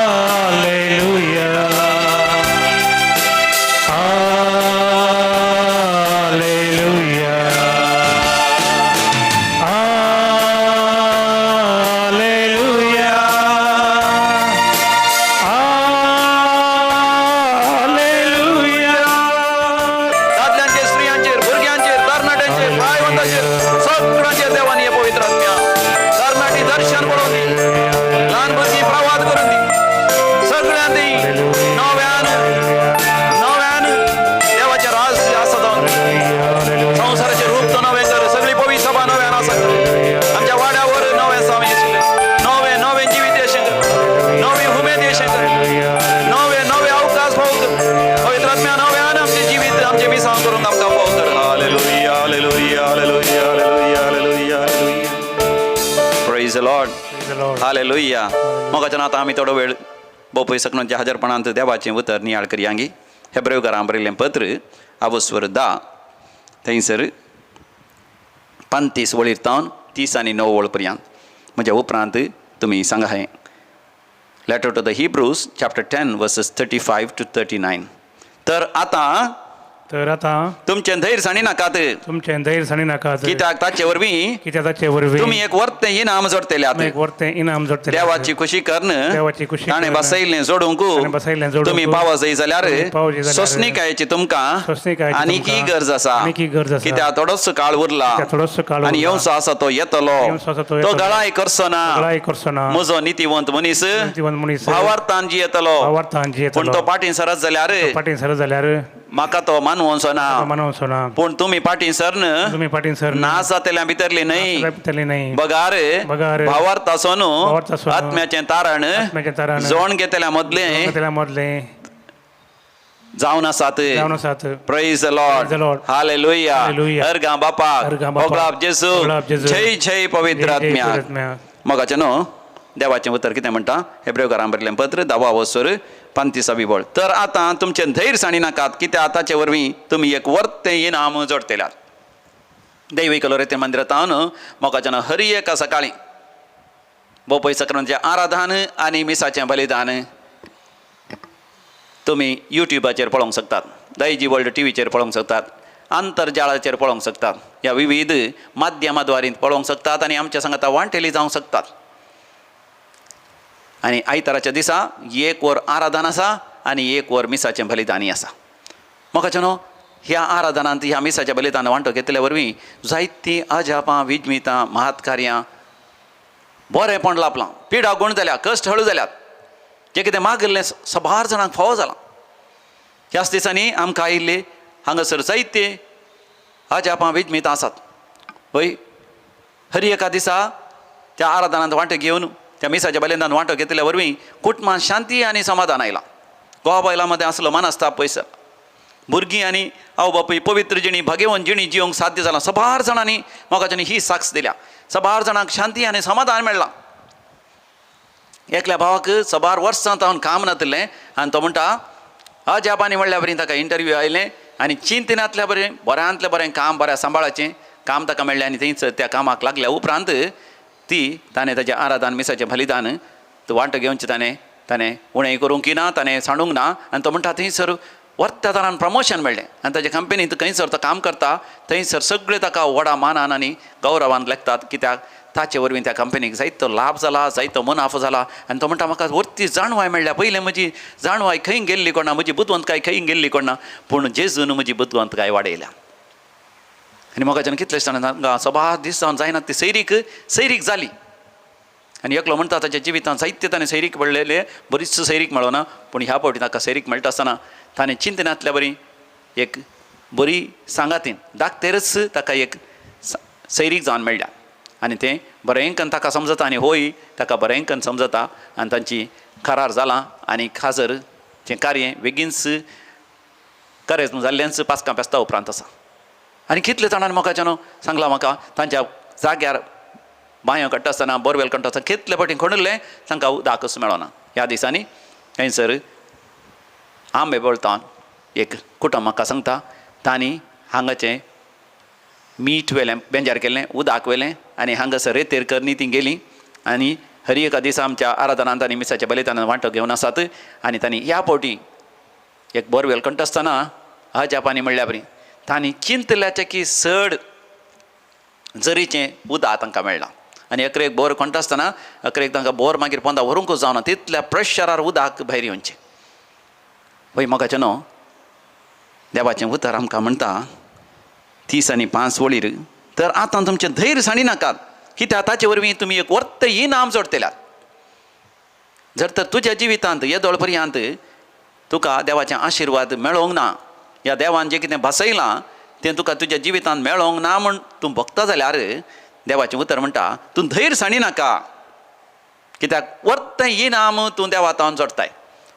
hallelujah hallelujah hallelujah hallelujah hallelujah दादल्यांचेर स्त्रियांचेर भुरग्यांचेर तरणाट्यांचेर भायवंतांचेर सगळ्यांचेर देवान ये पवित्र आत्म्या तरणाटी दर्शन करून दी ल्हान भुरगीं प्रवाद करून दी सगळ्यांक दी नव्यान नव्यान देवाचें रहस्य आसा जावन संवसाराचें रूप तो नवें कर सगळी पवित्र सभा नव्यान आसा कर आमच्या वाड्यावर नवें साम येशील नवें नवें जिवीत येशें कर नवी उमेद येशें कर नवे नवे अवकाश फावो कर पवित्र आत्म्या नव्यान आमचें जिवीत आमचें मिसांव करून आमकां फावो कर hallelujah hallelujah hallelujah hallelujah hallelujah hallelujah praise the Lord hallelujah मोगाच्यान आतां आमी थोडो वेळ बोपय सकणच्या हजरपणांत देवाचें उतर नियाळ करयांगी हेब्रेवकारां बरयल्लें पत्र आबोस्वर 10 थंयसर 35 वळीर तावन 30 आनी 9 वळ पर्यंत म्हज्या उपरांत तुमी सांगा हें letter to the Hebrews chapter 10 verses 35 to 39 तर आतां तुमचें धैर्य साणी नाकात तुमचें धैर्य साणी नाकात कित्याक ताचे वरवीं कित्याक ताचे वरवीं तुमी एक वर्तें इनाम जोडटल्यात एक वर्तें इनाम जोडटले देवाची खुशी करन देवाची खुशी ताणें करन. बसयल्लें जोडूंक ताणें बसयल्लें जोडूंक. तुमी पाव जाय जाल्यार तुमी पाव जाय जाल्यार सोंसणीकायेची तुमकां सोंसणीकायेची आनीकी तुमकां गरज आसा आनीकी गरज आसा. कित्याक थोडोसो काळ उरला कित्याक थोडोसो काळ आनी उरला. येवचो आसा तो येतलो येवचो आसा तो तो येतलो. गळाय करचो ना गळाय करचो ना. म्हजो नितीवंत मनीस नितीवंत मनीस भावार्थान जियेतलो भावार्थान जियेतलो. पूण तो पाटीन सरत जाल्यार पाटीन सर जाल्यार म्हाका तो मानवचो ना मानवचो ना पूण तुमी पाटीन सरन तुम्ही पाटीन सर ना जातल्या भितरली न्हय भितरली नाही बगार बगार भावार्थासोन भावार्थासोन आत्म्याचें तारण आत्म्याचें तारण जोण घेतल्या मदलें त्याला मदले जावन आसात जावन आसात. Praise the Praise the Lord Lord. Hallelujah Hallelujah. अर्गा बापाक अर्गा बापाक. ओगलाब जेसू ओगलाब जेसू. जय जय पवित्र जय जय आत्म्या पवित्र आत्म्या. मोगाचे न्हू देवाचें उतर कितें म्हणटा हेब्रेकारांक बरयलें पत्र 10 35 बोळ. तर आतां तुमचें धैर्य साणी नाकात कित्याक आतांचे वरवीं तुमी एक वर्तें इनाम जोडटल्यात. दैवीक लोरेते मंदिरांत हांव मोगाच्यान हर एका सकाळीं बोपय सक्रांतीचें आराधन आनी मिसाचें बलिदान तुमी युट्यूबाचेर पळोवंक शकतात, दैजी वर्ल्ड टीव्हीचेर पळोवंक शकतात, आंतरजाळाचेर पळोवंक शकतात, ह्या विविध माध्यमां द्वारे पळोवंक शकतात आनी आमच्या सांगाता वांटेली जावंक शकतात. आनी आयताराच्या दिसा 1 वर आराधन आसा आनी 1 वर मिसाचें बलिदानय आसा. मोगाच्यान ह्या आराधनांत ह्या मिसाच्या बलिदान वांटो घेतल्या वरवीं जायतीं अजापां विजमितां महात्कार्यां बरेंपण लाभलां, पिडा गूण जाल्या, कश्ट हळू जाल्यात, जें कितें मागिल्लें सबार जाणांक फावो जालां. ह्याच दिसांनी आमकां आयिल्ले हांगासर जायते अजापां विजमितां आसात. हय, हर एका दिसा त्या आराधनांत वांटो घेवन त्या मिसाच्या बलिदान वांटो घेतल्या वरवीं कुटुंबांत शांती आनी समाधान आयलां. घोवा बायलां मदें आसलो मनस्ताप पयस, भुरगीं आनी आवय बापूय पवित्र जिणी भगेवन जिणी जिवंक साध्य जालां. सबार जाणांनी मोगाच्यानी ही साक्ष दिल्या. सबार जाणांक शांती आनी समाधान मेळ्ळां. एकल्या भावाक सबार वर्सां तावन काम नातलें आनी तो म्हणटा अजापांनी म्हणल्या बरें ताका इंटरव्यू आयलें आनी चिंतनांतल्या बरें बऱ्यांतलें बरें काम बऱ्या सांबाळाचें काम ताका मेळ्ळें आनी थंयच त्या कामाक लागल्या उपरांत ताणें ताचें आराधन मिसाचें बलिदान तो वांटो घेवचें ताणें उणेंय करूंक ना, ताणें सांडूंक ना. आनी तो म्हणटा थंयसर वर्त्या तरान प्रमोशन मेळ्ळें आनी ताच्या कंपनींत खंयसर तो काम करता थंयसर सगळे ताका व्हडा मानान आनी गौरवान लेखतात. कित्याक ताचे वरवीं त्या कंपनीक जायतो लाभ जाला, जायतो मुनाफो जाला. आनी तो म्हणटा म्हाका वर्ती जाणवाय मेळ्ळ्या. पयलें म्हजी जाणवाय खंय गेल्ली कोणा, म्हजी बुदवंतकाय खंय गेल्ली कोणा, पूण जेजून म्हजी बुदवंतकाय वाडयल्या. आनी मोगाच्यान कितलेशे जाणां सबार दीस जावन जायना ती सैरीक जाली. आनी एकलो म्हणटा ताच्या जिवितांत जायते ताणें सैरीक पडलेले, बरीच सैरीक मेळोना, पूण ह्या फावटी ताका सैरीक मेळटा आसतना ताणें चिंतनांतल्या बरी एक बरी सांगातीन धाकटेरच ताका एक सैरीक जावन मेळ्ळ्या. आनी तें बरेंकन ताका समजता आनी होय ताका बरेंकन समजता आनी तांची करार जालां. आनी खाजरचें कार्य बेगीनच करेज जाल्लेंच 5 फेस्ता उपरांत आसा. आनी कितले जाणांनी मोगाच्यान सांगलां म्हाका तांच्या जाग्यार बांयो काडटा आसतना बोरवेल काडटा आसतना कितले फावटी खणिल्लें तांकां उदकच मेळना. ह्या दिसांनी थंयसर आंबे बोळतावन एक कुटुंब म्हाका सांगता तांणी हांगाचें मीठ वेलें बेंजार केल्लें उदक वेलें आनी हांगासर रेतेर करनी ती गेलीं आनी हर एका दिसा आमच्या आराधनांत आनी मिसाच्या बलिदानांत वांटो घेवन आसात. आनी तांणी ह्या फावटी एक बोरवेल काडटा आसतना अजापांनी म्हणल्या बरी तांणी चिंतल्याचें की चड जरीचें उदक तांकां मेळ्ळां. आनी एक बोर खणटा आसतना एक तांकां बोर मागीर पोंदा व्हरूंकूच जावना, तितल्या प्रेशरार उदक भायर येवचें. पळय मोगाचें न्हू, देवाचें उतर आमकां म्हणटा 30 आनी 5 वळीर तर आतां तुमचें धैर्य साणी नाकात कित्याक ताचे वरवीं तुमी एक वर्त इनाम जोडटल्यात. जर तर तुज्या जिवितांत येदोळ पर्यंत तुका देवाचें आशिर्वाद मेळोंक ना, ह्या देवान जें कितें बसयलां तें तुका तुज्या जिवितांत मेळोंक ना म्हूण तूं भोगता जाल्यार देवाचें उतर म्हणटा तूं धैर्य साणी नाका. कित्याक वर्त इनाम तूं देवातावन जोडटाय,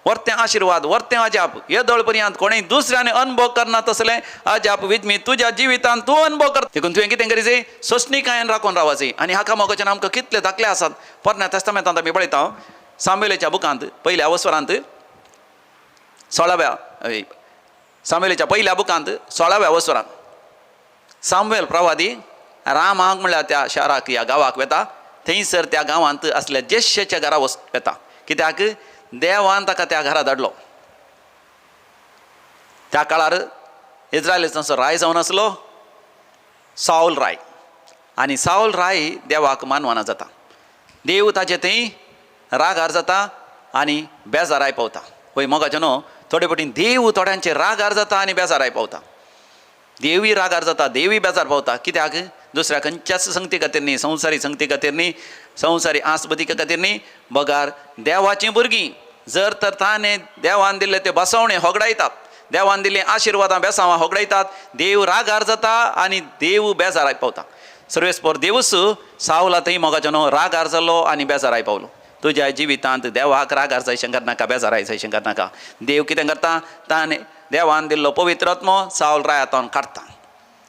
वर्तें आशिर्वाद, वर्तें अजाप येदोळ पर्यंत कोणेंय दुसऱ्यान अनुभव करना तसलें अजाप विजमी तुज्या जिवितांत तूं अनुभव कर. देखून तुवें कितें करीचें सोंसणीकायेन राखून रावचें. आनी हाका मोगाच्यान आमकां कितले दाखले आसात. पोरण्या तेस्तामेंतांत आमी पळयता सामुएलाच्या बुकांत पयल्या अवसरांत 16व्या सामुएलाच्या पयल्या बुकांत 16व्या अवसरांत सामुएल प्रवादी रामाक म्हणल्यार त्या शाराक ह्या गांवाक वेता. थंयसर त्या गांवांत असल्या जेश्शेच्या घरा वेता. कित्याक देवान ताका त्या घरा धाडलो. त्या काळार इस्रायलाचो राय जावन आसलो साऊल राय. आनी साऊल राय देवाक मानवना जाता. देव ताचे थंय रागार जाता आनी बेजाराय पावता. पळय मोगाचें न्हू, थोडे फावटी देव थोड्यांचे रागार जाता आनी बेजाराय पावता. देवी रागार जाता, देवी बेजार पावता. कित्याक दुसऱ्या खंयच्याच संगती खातीर न्ही, संवसारी संगती खातीर न्ही, संवसारी आसबतीके खातीर न्ही, बगार देवाचीं भुरगीं जर तर ताणें देवान दिल्ले ते बसवणे होगडायतात, देवान दिल्लीं आशिर्वादां बेसांवां होगडायतात, देव रागार जाता आनी देव बेजाराय पावता. सर्वेस्पर देवूच सावला थंय मोगाच्यान रागार जाल्लो आनी बेजाराय पावलो. तुज्या जिवितांत देवाक रागार जायशें करनाका, बेजाराय जायशें करनाका. देव कितें करता, ताणें देवान दिल्लो पवित्र आत्मो सावल रायातावन काडटा.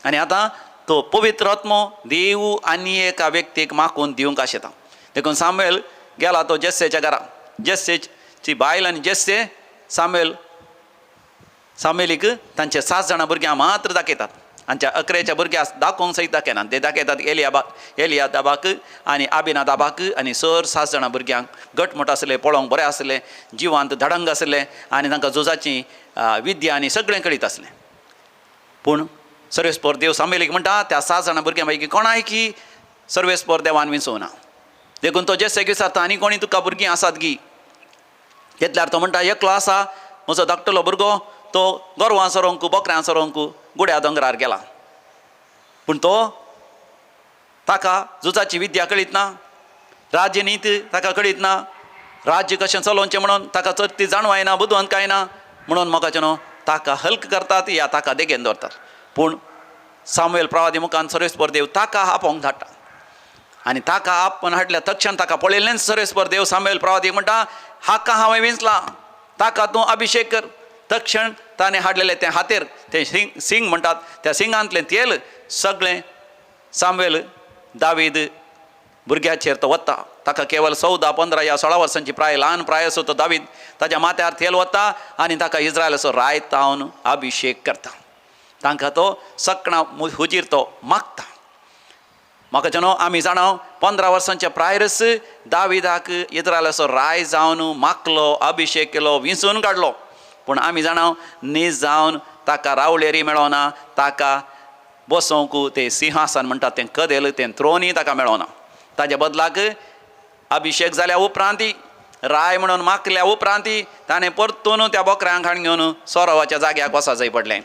आनी आतां तो पवित्र आत्मो देव आनी एका व्यक्तीक मागून दिवंक आशेता. देखून सामुएल गेला तो जेस्सेच्या घरा. जेस्सेची बायल आनी जेस्से सामेलीक तांचे 7 जाणां भुरग्यां मात्र दाखयतात. आमच्या 11 भुरग्यां दाखोवंक सयत दाखयनात. ते दाखयतात एलियादाबाक आनी आबिनादाबाक आनी 7 जाणां भुरग्यांक. घटमूट आसले, पळोवंक बरें आसले, जिवांत धडंग आसले आनी तांकां झुजाची विद्या आनी सगळें कळीत आसलें. पूण सर्वेस्पर देव सामेलीक म्हणटा त्या 7 जाणां भुरग्यां पैकी कोणायकी सर्वेस्पर देवान विंचोवना. देखून तो जेस्सेक विचारता आनी कोणी तुका भुरगीं आसात गी. घेतल्यार तो म्हणटा एकलो आसा म्हजो धाकटलो भुरगो, तो गोरवां सोरोंक बकऱ्यां सोरोंक गुड्या दोंगरार गेला. पूण ताका झुजाची विद्या कळीत ना, राज्यनीती ताका कळीत ना, राज्य कशें चलोवचें म्हणून ताका ती जाणवाय ना, बुदवंत काय ना. म्हणून म्हाका न्हू ताका हल्क करतात या ताका देगेन दवरतात. पूण सामुएल प्रवादी मुखान सर्वेस्पर देव ताका आपोवंक धाडटा आनी ताका आपण हाडल्या तक्षण ताका पळयल्लेंच सर्वेस्पर देव सामुएल प्रवादीक म्हणटा हाका हांवें विंचला, ताका तूं अभिशेक कर. तक्षण ताणें हाडलेलें तें हातेर तें सिंग म्हणटात, त्या सिंगांतलें तेल सगळें सामुएल दावीद भुरग्याचेर तो वता. ताका केवळ 14-15 या 16 वर्सांची ल्हान प्राय असो तो दावीद ताच्या माथ्यार तेल वता आनी ताका इस्रायलाचो राय तावन अभिशेक करता. तांकां तो सकाळ हुजीर तो मागता. म्हाका जाणो आमी जाणो 15 वर्सांच्या प्रायरस दाविदाक इस्रायलाचो राय जावन मागलो, अभिशेक केलो, विंचून काडलो. पूण आमी जाणो नीज जावन ताका रावळेरी मेळोना, ताका बसोवंक तें सिंहासन म्हणटात तें कदेल तें त्रोनी ताका मेळोना. ताज्या बदलाक अभिशेक जाल्या उपरांत राय म्हणून मागल्या उपरांत ताणें परतून त्या बकऱ्यांक हाडून घेवन सोरोवाच्या जाग्याक वचा जाय पडलें.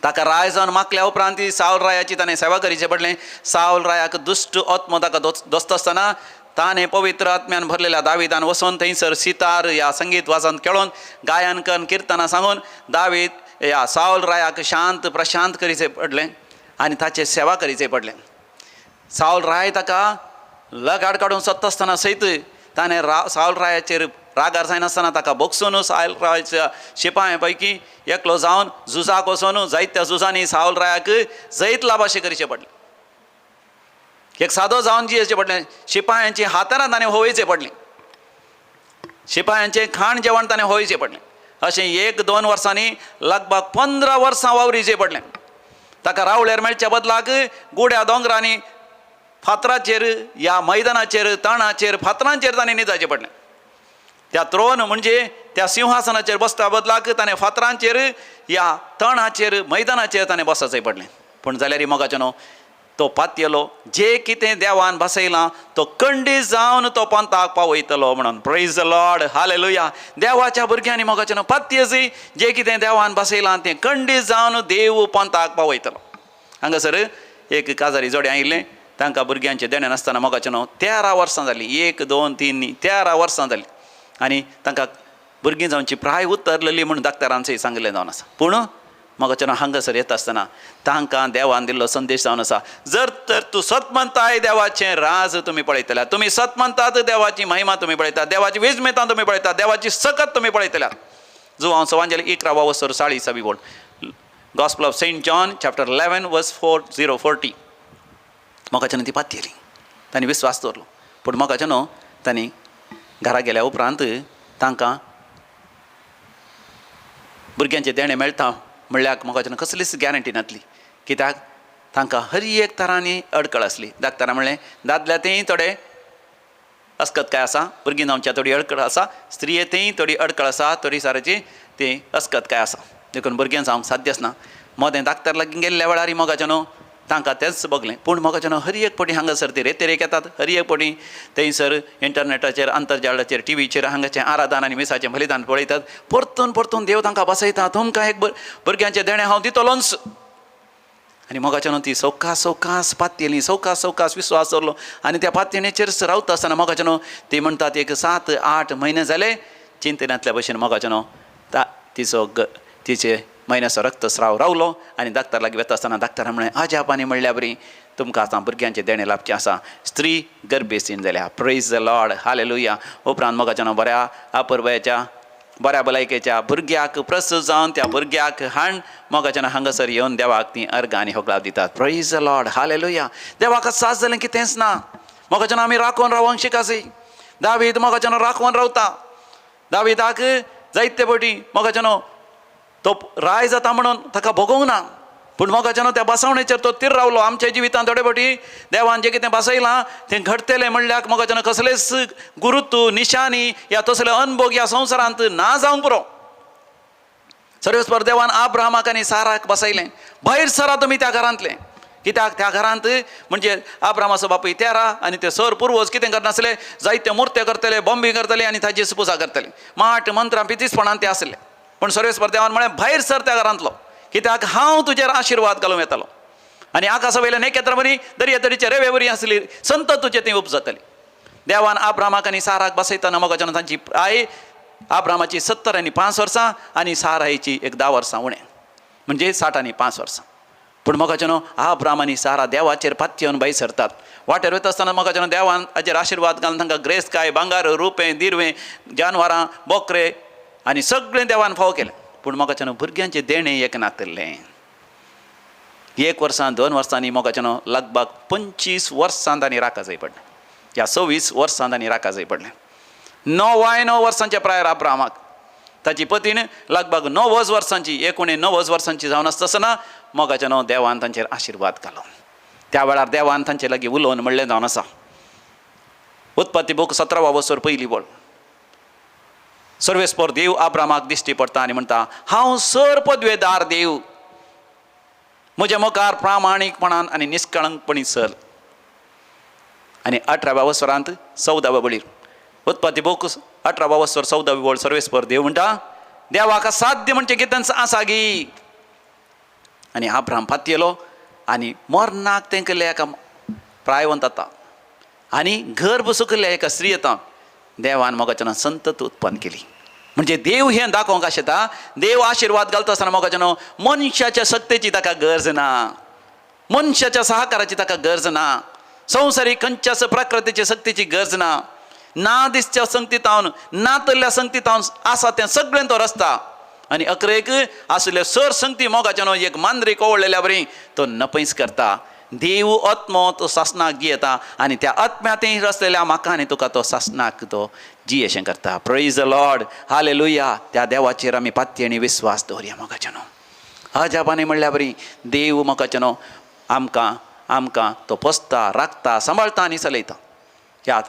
ताका राय जावन मागल्या उपरांत सावल रायाची ताणें सेवा करचें पडलें. सावल रायाक दुश्ट आत्मो ताका दोस्त आसतना ताणें पवित्र आत्म्यान भरलेल्या दाविदान वचून थंयसर सितार या संगीत वाजन खेळोन गायन करून किर्तनां सांगून दावीद ह्या सावल रायाक शांत प्रशांत करीचें पडलें आनी ताचें सेवा करीचें पडलें. सावल राय ताका लगाड काडून सोदता आसतना सयत ताणें सावल रायाचेर रागार जायनासतना ताका बोगसून सावल रायाच्या शिपायां पैकी एकलो जावन झुजाक वचून जायत्या झुजांनी सावल रायाक जैत लाभाशें करचें पडलें. एक सादो जावन जियेचें पडलें. शिपायांची हातारां ताणें होवयचें पडलें. शिपायांचें खाण जेवण ताणें होवयचें पडलें. अशें 1-2 वर्सांनी लगभग 15 वर्सां वावरिचें पडलें. ताका रावळेर मेळच्या बदलाक गुड्या दोंगरांनी फातराचेर या मैदानाचेर तणाचेर फातरांचेर ताणें न्हिदचें पडलें. त्या त्रोन म्हणजे त्या सिंहासनाचेर बसता बदलाक ताणें फातरांचेर या तणाचेर मैदानाचेर ताणें बसचें पडलें. पूण जाल्यार मोगाचें न्हू तो पातयेलो जे कितें देवान बसयलां तो खंडीत जावन तो पंथाक पावयतलो म्हणून. Praise the Lord, hallelujah. देवाच्या भुरग्यांनी मोगाचें न्हू पातयेची जें कितें देवान बसयलां तें खंडीत जावन देव पंथाक पावयतलो. हांगासर एक काजारी जोडे आयिल्लें. तांकां भुरग्यांचें देणें नासतना मोगाचें न्हू 13 वर्सां जालीं. 1, 2, 3 13 वर्सां जालीं आनी तांकां भुरगीं जावची प्राय उतरलेली म्हूण दाक्तरान सांगलें जावन आसा. पूण मोगाचें न्हू हांगासर येता आसतना तांकां देवान दिल्लो संदेश जावन आसा. जर तर तूं सत म्हणटाय देवाचें राज तुमी पळयतल्यार, तुमी सत म्हणटात देवाची महिमा तुमी पळयतात, देवाची वेजमेतां तुमी पळयतात, देवाची सकत तुमी पळयतल्यार. जो हांव सवांजली 11 वर्सर 40 बोल gospel of Saint John chapter 11 verse 40. मोगाचें न्हू ती पातयेली. तांणी विस्वास दवरलो. पूण मोगाचें न्हू तांणी घरा गेल्या उपरांत तांकां भुरग्यांचें देणें मेळटा म्हणल्यार मोगाचें कसलीच गॅरंटी नासली. कित्याक तांकां हर एक तरांनी अडकळ आसली. दाक्तरान म्हणलें दादल्या तेंय थोडे अस्कतकाय आसा, भुरगीं जावच्या थोडी अडकळ आसा, स्त्रियेंतय थोडी अडकळ आसा, थोडी साराची ती अस्कतकाय आसा. देखून भुरग्यां जावंक साध्य आसना. मोदें दाक्तर लागीं गेल्ल्या वेळार मोगाचें न्हू तांकां तेंच बगलें. पूण मोगाचें न्हू हर एक पटी हांगासर ती रेतेरेक येतात. हर एक पटी थंयसर इंटरनेटाचेर आंतरजालाचेर टीव्हीचेर हांगाचें आराधन आनी मिसाचें बलिदान पळयतात. परतून परतून देव तांकां बसयता. तुमकां एक भुरग्यांचें देणें हांव दितलोच. आनी मोगाचें न्हू ती सवकास पातयेली, सवकास विस्वास दवरलो आनी त्या पातयेचेर रावता आसतना मोगाचें न्हू ती म्हणटात एक 7-8 म्हयने जाले चिंतनांतल्या भशेन मोगाचें न्हू तिचे म्हयन्याचो रक्तस्राव रावलो. आनी दाक्तर लागीं वता आसतना दाक्तरान म्हळें आजापानी म्हणल्या बरी तुमकां आतां भुरग्यांचें देणें लाभचें आसा. स्त्री गर्भेसीन जाल्या. Praise the Lord, hallelujah. उपरांत मोगाचें न्हू बऱ्या अपुरबायेच्या बऱ्या भलायकेच्या भुरग्याक प्रसूत जावन त्या भुरग्याक हाण मोगाचें न्हू हांगासर येवन देवाक ती अर्घ आनी होगलाव दितात. Praise the Lord, hallelujah. देवाक सास जालें कितेंच ना. मोगाच्यान आमी राखून रावंक शिकासी. दावीद मोगाच्यान राखून रावता. दाविदाक जायते फावटी मोगाच्यान तो राय जाता म्हणून ताका भोगूंक ना, पूण मोगाच्यान त्या बसवणेचेर तो तीर रावलो. आमच्या जिवितांत थोडे फावटी देवान जें कितें बसयलां तें घडटलें म्हणल्यार मोगाच्यान कसलेच गुरुत्व निशानी या तसले अनुभव ह्या संवसारांत ना जावंक पुरो. सर्वेस्पर देवान अब्राहमाक आनी साराक बसयलें, भायर सरा तुमी त्या घरांतले. कित्याक त्या घरांत म्हणजे अब्राहमाचो बापूय तेरा आनी ते सर पुर्वज कितें करनासले, जायते मुर्ते करतले, बॉम्बी करतले आनी ताची पुजा करतले. माट मंत्रां पितीसपणान ते आसले. पूण सर्वेस्पर देवान म्हळें भायर सर त्या घरांतलो, कित्याक हांव तुजेर आशिर्वाद घालूं येतालो. आनी आकाशा वयल्या नेकेत्रां बरी, दर्यातडीचे रेवे बरी आसली, संत तुजे ती उपजतली. देवान अब्राहमाक आनी साराक बसयतना मोगाच्यान तांची आय अब्राहमाची 70 आनी 5 वर्सां आनी सारायची 10 वर्सां उणें, म्हणजे 60 आनी 5 वर्सां. पूण मोगाच्यान अब्राहम आनी सारा देवाचेर पातयेवन भायर सरतात. वाटेर वयता आसतना मोगाच्यान देवान हाचेर आशिर्वाद घालून तांकां ग्रेस काय, भांगार, रुपें, दिरवें, जानवरां, बोकरे आनी सगळें देवान फाव केलें. पूण मोगाच्यान भुरग्यांचें देणें एक नातरलें. 1 वर्सां 2 वर्सांनी मोगाच्यान लगभग 25 वर्सां तांणी राखा जाय पडलें. ह्या 26 वर्सां तांणी राखा जाय पडलें. 9 वर्सांच्या प्रायर अब्राहमाक ताची पतीन लगभग 90 वर्सांची, एकूण 90 वर्सांची जावन आसतना मोगाच्यान देवान तांचेर आशिर्वाद घालो. त्या वेळार देवान तांचे लागीं उलोवन म्हणलें जावन आसा. उत्पत्ती बूक 17 वर्सर पयली बोल. सर्वेस्पर देव अब्राहमाक दिश्टी पडटा आनी म्हणटा, हांव सर पदवेदार देव, म्हजे मुखार प्रामाणीकपणान आनी निश्कळंकपणी चल. आनी 18व्या वर्सरांत 14व्या बळीर उत्पत्ती बूक 18 वर्सर 14वी बोल सर्वेस्पर देव म्हणटा, देवाक साध्य म्हणजे कितें आसा गी. आनी अब्राहम पातयेलो आनी मरनाक तें केल्लें एका प्रायवंत जाता आनी गर्भ सुकल्ल्या एका स्त्री येता. देवान मोगाच्यान संतत उत्पन्न केली. म्हणजे देव हें दाखोवंक आशेता, देव आशिर्वाद घालता आसतना मोगाच्यान मनशाच्या सत्तेची ताका गरज ना, मनशाच्या सहकाराची ताका गरज ना, संवसारीक खंयच्याच प्रकृतीची शक्तीची गरज ना, ना दिसच्या संगतीतावन ना तल्ल्या संगतीतावन आसा तें सगळें तो रस्ता. आनी अकरेक आसले सर संगती मोगाच्यान एक मांद्रीक ओवळलेल्या बरी तो नपयस करता. देव आत्मो तो सासनाक जियेता आनी त्या आत्म्यातय रचलेल्या म्हाका आनी तुका तो सासनाक तो जियेशें करता. Praise the Lord, hallelujah. त्या देवाचेर आमी पातये आनी विस्वास दवरया मोगाच्यान. अजापानी म्हणल्या बरी देव मोगाच्यान आमकां तो पोसता, राखता, सांबाळटा आनी चलयता. ह्या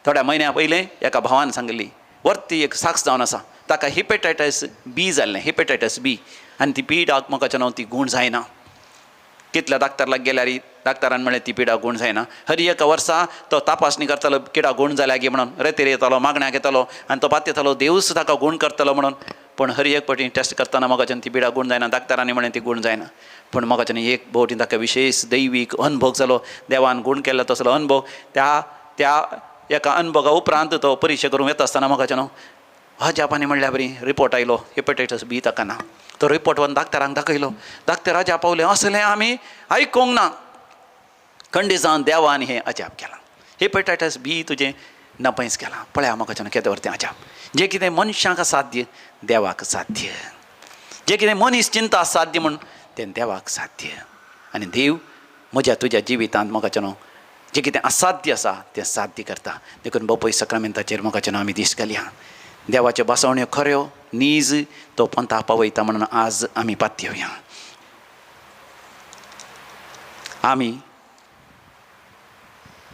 थोड्या म्हयन्या पयलें एका भावान सांगली, वरती एक साक्ष जावन आसा, ताका हिपेटायटीस बी जाल्लें, हिपेटायटीस बी. आनी ती पिडाक मोगाच्यान ती गूण जायना. कितल्या डाक्टराक गेल्यार डाक्टरान म्हणलें ती पिडा गूण जायना. हर एका वर्सा तो तपासणी करतालो, किडा गूण जाल्या गी म्हणून रेतेर येतालो, मागण्याक येतालो आनी तो पातयतालो देवूच ताका गूण करतलो म्हणून. पूण हर एक फावटी टेस्ट करतना मोगाच्यान ती पिडा गूण जायना. डाक्टरांनी म्हळें ती गूण जायना. पूण मोगाच्यान एक फावटी ताका विशेश दैवीक अनुभव जालो. देवान गूण केल्लो तसलो अनुभव. त्या एका अनुभवा उपरांत तो परीक्षा करूंक येता आसतना मोगाच्यान अजापानी म्हणल्या बरी रिपोर्ट आयलो, हिपेटायटीस बी ताका ना. तो रिपोर्ट व्हरून डाक्टरांक दाखयलो. डाक्टर अजाप पावले, असलें आमी आयकूंक ना. खंडीत जावन देवान हें अजाप केलां. हिपेटायटीस बी तुजें नपयस केलां. पळया मोगाच्यान केदें व्हरतें अजाप. जें कितें मनशांक साध्य देवाक साध्य, जें कितें मनीस चिंता साध्य म्हूण तें देवाक साध्य. आनी देव म्हज्या तुज्या जिवितांत मोगाच्यान जें कितें असाध्य आसा तें साध्य करता. देखून बापूय सक्रामेंताचेर मोगाच्यान आमी दीस घालया. देवाच्यो बसवण्यो खऱ्यो नीज तो पंथा पावयता म्हणून आज आमी पातयेवया. आमी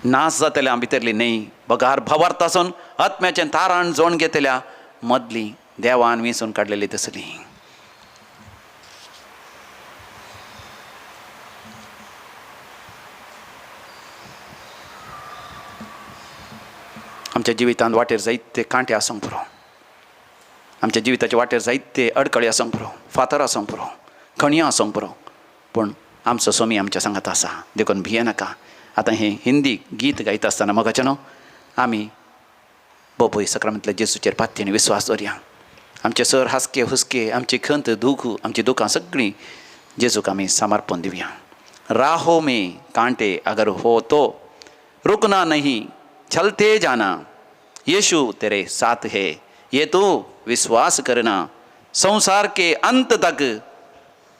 नाश जातल्या भितरली न्हय, बगार भावार्थासून आत्म्याचें तारण जोड घेतल्या मदली देवान विंचून काडलेली तसली. आमच्या जिवितांत वाटेर जायते कांटे आसूंक पुरो, आमच्या जिविताच्या वाटेर जायते अडकळे आसूंक पुरो, फातर आसूंक पुरो, खणयां आसूंक पुरो. पूण आमचो स्वामी आमच्या सांगात आसा. देखून भियेनाका. आतां हें हिंदी गीत गायता आसतना मोगाच्यान आमी बापूय सक्रामेंतल्या जेजूचेर पातयेन विस्वास दवरया. आमचे सर हासके हुस्के, आमची खंत दूख, आमची दुखां सगळीं जेजूक आमी समर्पण दिवया. राहो में कांटे अगर हो तो रुकना नहीं, चलते जाना, यीशु तेरे साथ है, ये तो विश्वास करना, संसार के अंत तक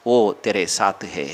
वो तेरे साथ है.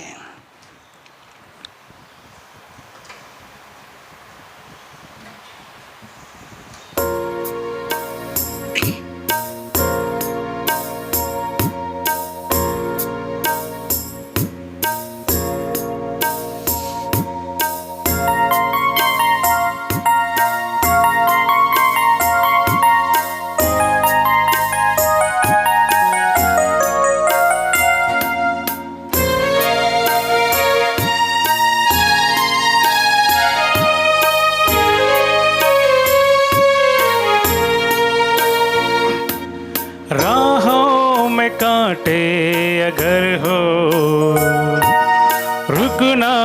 अगर हो, रुकना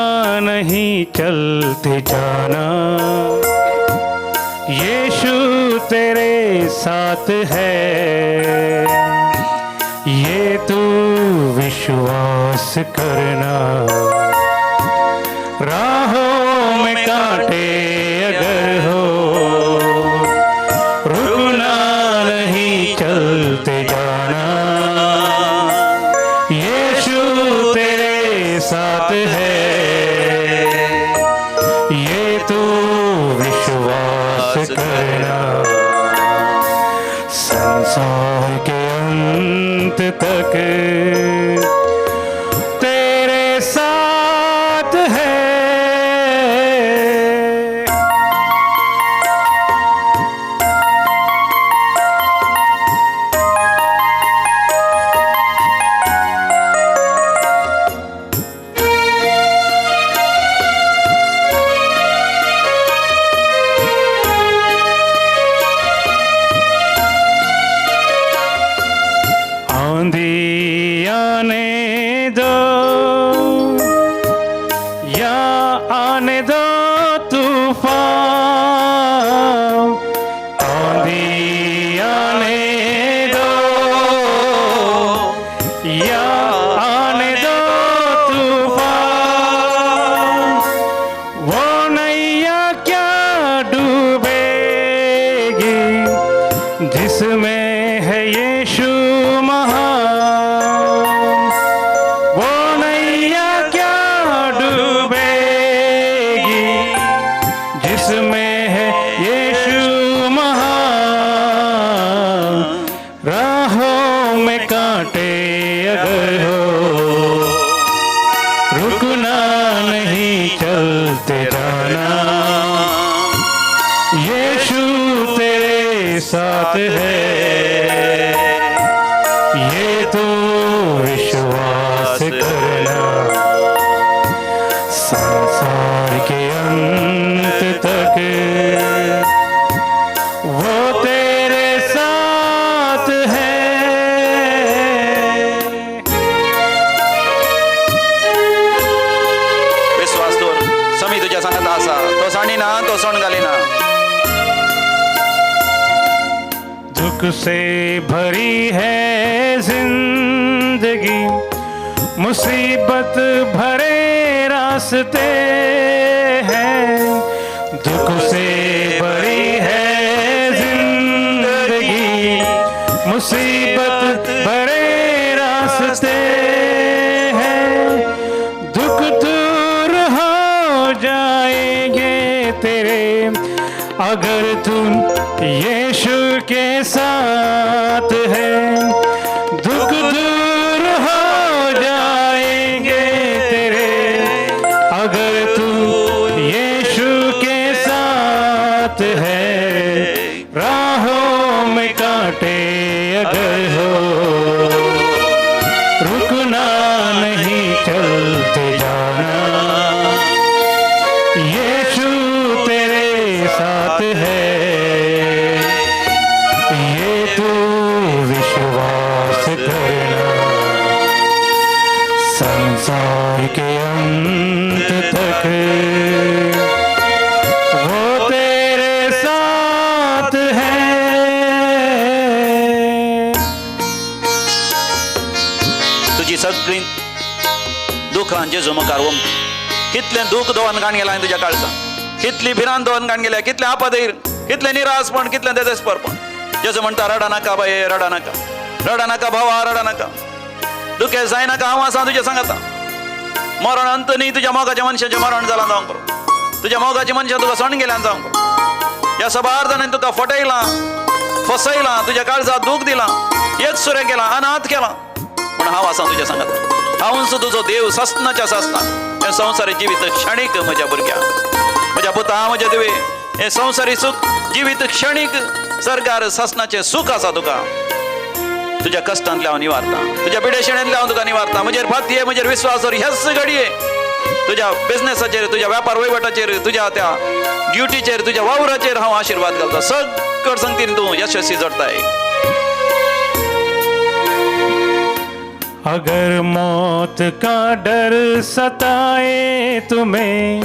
नहीं चलते जाना। यीशु तेरे साथ है, ये तू विश्वास करना। राहों में कांटे अगर हो, रुकना नहीं चलते जाना। यीशु तेरे साथ है, ये तू विश्वास करना। संसार के अंत तक तेरे साथ है। आंधी आने दो या आने दो तूफान, आंधी आने दो या आने दो तूफान, वो नैया क्या डूबेगी जिसमें है यीशु महान। वो नैया क्या डूबेगी जिसमें है यीशु महान। राहों में कांटे अगर हो, रुकना नहीं चलते जाना। यीशु तेरे साथ है, ये तो विश्वास करना। संसार के अंत तक वो तेरे साथ है। विश्वास दवर समी तुझ्या सांगत आसा, तो साणी ना तो सोण घाली ना। दुख से भरी है जिंदगी, मुसीबत भरे रास्ते हैं। दुख से भरी है जिंदगी, मुसीबत भरे रास्ते हैं। दुख दूर हो जाएंगे तेरे अगर तुम यीशु के साथ है। दुख दूर हो जाएंगे तेरे अगर तू यीशु के साथ है। राहों में कांटे अगर हो, रुकना नहीं चलते जाना। यीशु तेरे साथ है, ये तू विश्वास करना। संसार के अंत तक वो तेरे साथ है। तुझी सगळी दुःखांचे झुमकार वम, कितले दुःख दोन गाण गेला तुझ्या काळजात, कितली भिरांत दोन गाण गेल्या, कितले आपदैर, कितले निराशपण, कितले देदेसपरपण. जेजू म्हणटा रडा नाका बाये, रडा नाका, रडा नाका भावा, रडा नाका. दुखे जाय नाका, हांव आसा तुज्या सांगाता. मरण अंत न्ही, तुज्या मोगाच्या मनशाचें मरण जालां जावंक करो. तुज्या मोगाच्या मनशान तुका सण गेल्यान जावंक करो. ह्या सबार जाणांनी तुका फटयलां, फसयलां, तुज्या काळजात दूख दिलां, एक सुरे केलां, अनाथ केलां. पण हांव आसा तुज्या सांगाता. हांवूच तुजो देव सस्नाच्या सस्ना. हे संवसारी जिवीत क्षणीक म्हज्या भुरग्या, म्हज्या पुता, म्हज्या देवे, हे संवसारी सुख जिवीत क्षणीक सरकार ससनाचे सुख आसा तुका. तुझ्या कष्टांतले हांव निवारता, तुझ्या पिडेशण्यांतले हांव तुका निवारता. म्हजेर फातये, म्हजेर विश्वास दवर. ह्याच घडये तुझ्या बिझनेसाचेर, तुझ्या व्यापार वैवटाचेर, तुझ्या त्या ड्युटीचेर, तुझ्या वावराचेर हांव आशिर्वाद घालता. सगळ संगतीन तूं यशस्वी जडताय. अगर मौत का डर सताए तुम्हें,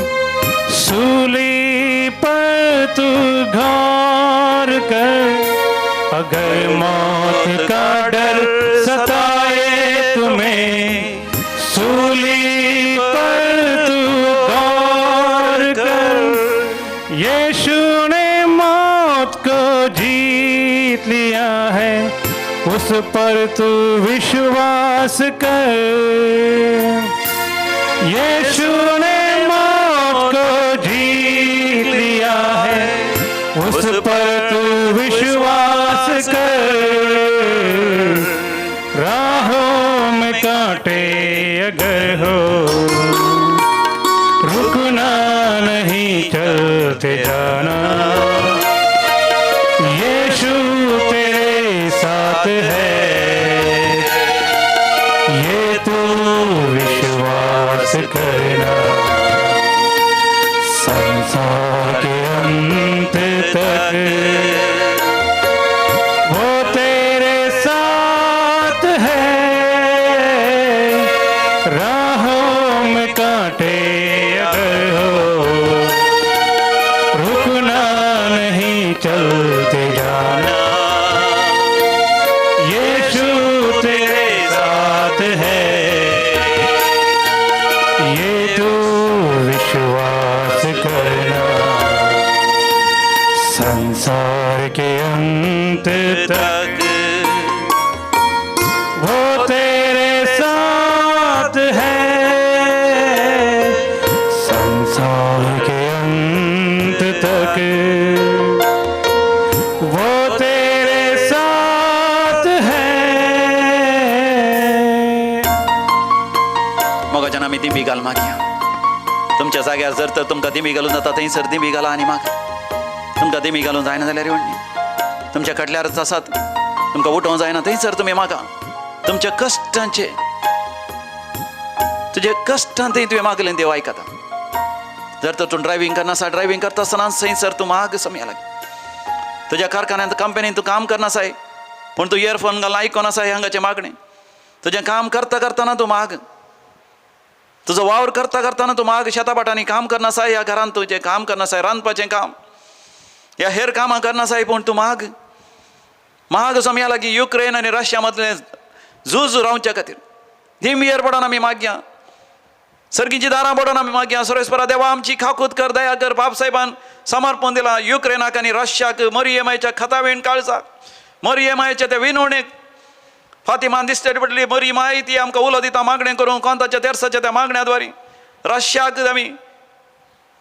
सूली पर तू घार कर। अगर मौत का डर सताए तुम्हें, सूली पर तू घार कर। यीशु ने मौत को जीत लिया है, उस पर तू विश्वास कर। यीशु ने मौत को जीत लिया है, उस पर तू विश्वास कर। राहों में कांटे अगर हो, रुकना नहीं, चलते जाना। यीशु तेरे साथ है, ये तू विश्वास करना। संसार के अंत तक वो तेरे साथ है। राहों में कांटे अगर हो, रुकना नहीं, चलते जाना। यीशु तेरे साथ है, ये तू विश्वास करना। संसार के अंत तक वो तेरे साथ है। संसार के अंत तक वो तेरे साथ है। मोगाच्यान आमी दिमी घाल मागया. तुमच्या जाग्यार जर तर तुमकां दिमी घालून जाता थंयसर दिमी घाला आनी माग. तुमकां दिमी घालून जायना जाल्यार येवणी तुमच्या कटल्यारच आसात, तुमकां उठोवंक जायना थंयसर तुमी मागा. तुमच्या कश्टांचे, तुजे कश्टांतय तुवें मागलें देव आयकता. जर तर तूं ड्रायव्हिंग करनासा, ड्रायव्हिंग करता आसतना थंयसर तूं माग समया लागी. तुज्या कारखान्यांत कंपनींत तूं काम करनासाय, पूण तूं इयरफोन घालून आयकोनासाय हांगाचें मागणें. तुजें काम करता करतना तूं माग. तुजो वावर करता करतना तूं माग. शेतापाटांनी काम करनासाय, ह्या घरांत तुजें काम करनासाय, रांदपाचें काम, ह्या हेर कामां करनासाय, पूण तूं माग. माग समया लागीं युक्रेन आनी रशिया मदलें झूज रावच्या खातीर धीम पडोन आमी मागया. सर्गीची दारां पडोन आमी मागया. सर्वेस्परा देवा आमची खाकूत कर, दया कर. बाब साहेबान समर्पण दिलां युक्रेनाक आनी रशियाक, मरियमाच्या खतावेण काळजाक, मरियमाच्या त्या विनवणेक. फातिमान दिश्टी पडली मरी माय ती आमकां उलो दिता मागणें करूं कोंताच्या तेर्साच्या त्या मागण्या द्वारे. रशियाक आमी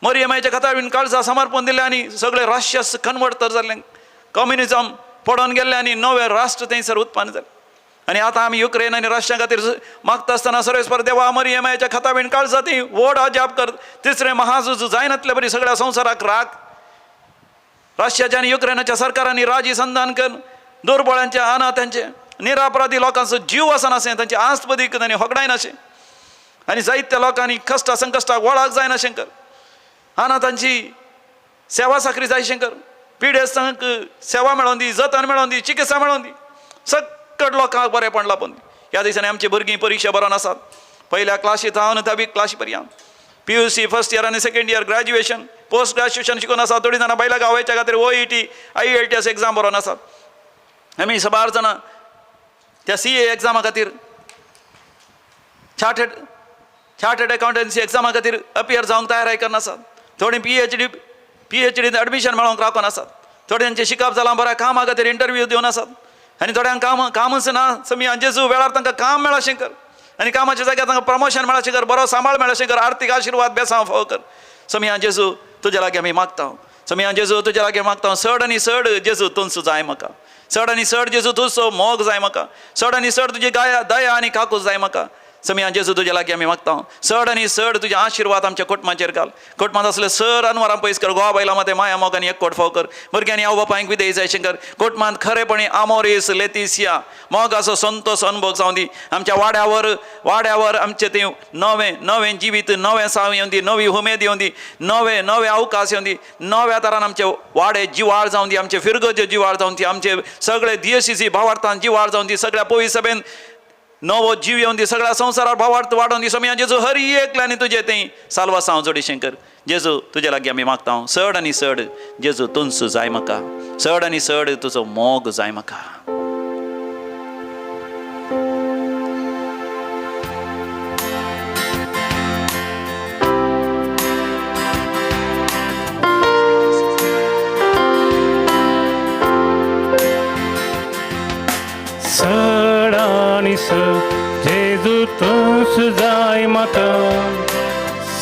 मरियमाच्या खतावेण काळजा समर्पण दिलें आनी सगळे रशियस कन्वर्ट तर जाल्लें. कम्युनिजम पडोन गेल्लें आनी नवें राष्ट्र थंयसर उत्पन्न जालें. आनी आतां आमी युक्रेन आनी रशिया खातीर मागता आसतना सर्वेस्पर देवा मरियमाच्या खतावेण काळजा ती व्हड अजाप कर. तिसरें महाझूज जायनातले बरी सगळ्या संवसाराक राख. रशियाच्या आनी युक्रेनाच्या सरकारांनी राजी संधान कर. दुर्बळांच्या, अनाथांचे, निरापराधी लोकांचो जीव वचनाशें, तांचे आस्पदीक तांणी होगडायनाशें, आनी जायत्या लोकांनी कश्टा संकश्टाक वळख जायनाशें कर. अनाथांची सेवा साखरी जायशें कर. पिडेस्तांक सेवा मेळोवन दी, जतन मेळोवन दी, चिकित्सा मेळोवन दी. सकट लोकांक बरेपण लाभून दी. ह्या दिसांनी आमची भुरगीं परीक्षा बरोवन आसात. पयल्या क्लासींत हांव 9वी क्लासी पर्यंत, PUC फर्स्ट इयर आनी second year graduation, post graduation शिकून आसात. थोडीं जाणां बायल्या गांवाच्या खातीर OET IELTS एग्जाम बरोवन आसात. आमी 12 जाणां त्या CA एग्जामा खातीर, चार्टर्ड अकाउंटन्सी एग्जामा खातीर अपियर जावंक तयार करन आसात. थोडीं PhD एडमिशन मेळोवंक रावून आसात. थोड्यांचें शिकप जालां, बऱ्या कामा खातीर इंटरव्यू दिवन आसात. आनी थोड्यांक कामच ना. समया जेजू वेळार तांकां काम मेळशें कर, आनी कामाच्या जाग्यार तांकां प्रमोशन मेळशें कर, बरो सांबाळ मेळशें कर, आर्थीक आशिर्वाद बेसांव फावो कर. समया जेजू तुज्या लागीं आमी मागता. समया जेजू तुज्या लागीं मागता. चड आनी चड जेजू तुमचो जाय म्हाका. चड आनी चड जेजू तुजो मोग जाय म्हाका. चड आनी चड तुजी दया आनी काकूज जाय म्हाका. समया जेजू तुज्या लागीं आमी मागता. चड आनी चड तुजे आशिर्वाद आमच्या कुटुंबाचेर घाल. कुटुंबांत असले सर अनवरां पयस कर. घोवा बायलां मदें माया मोगांनी एकवट फाव कर. भुरग्यांनी आवय बापायक विधेय जायशें कर. कुटुंबांत खरेपणी आमोरीस लेतिसिया मोगाचो संतोश अनुभव जावं दी. आमच्या वाड्यावर आमचें तें नवें जिवीत, नवें साव येवन दी, नवी उमेद येवन दी, नवे अवकाश येवन दी. नव्या तरान आमचे वाडे जिवाळ जावं दी, आमचे फिरगोज्यो जिवाळ जावं दी, आमचे सगळे DSCC भावार्थान जिवाळ जावं दी. सगळ्या पवी सभेन नवो जीव येवन दी सगळ्या संवसारार भावार्थ वाडोवन दी समया जेजू हर एकल्यानी तुजे तें साल्वास हांव जोडी शंकर जेजू तुजे लागीं आमी मागता हांव चड आनी चड जेजू तुनस जाय म्हाका चड आनी चड तुजो मोग जाय म्हाका चड आनी चड जेजू तुस जाय म्हाका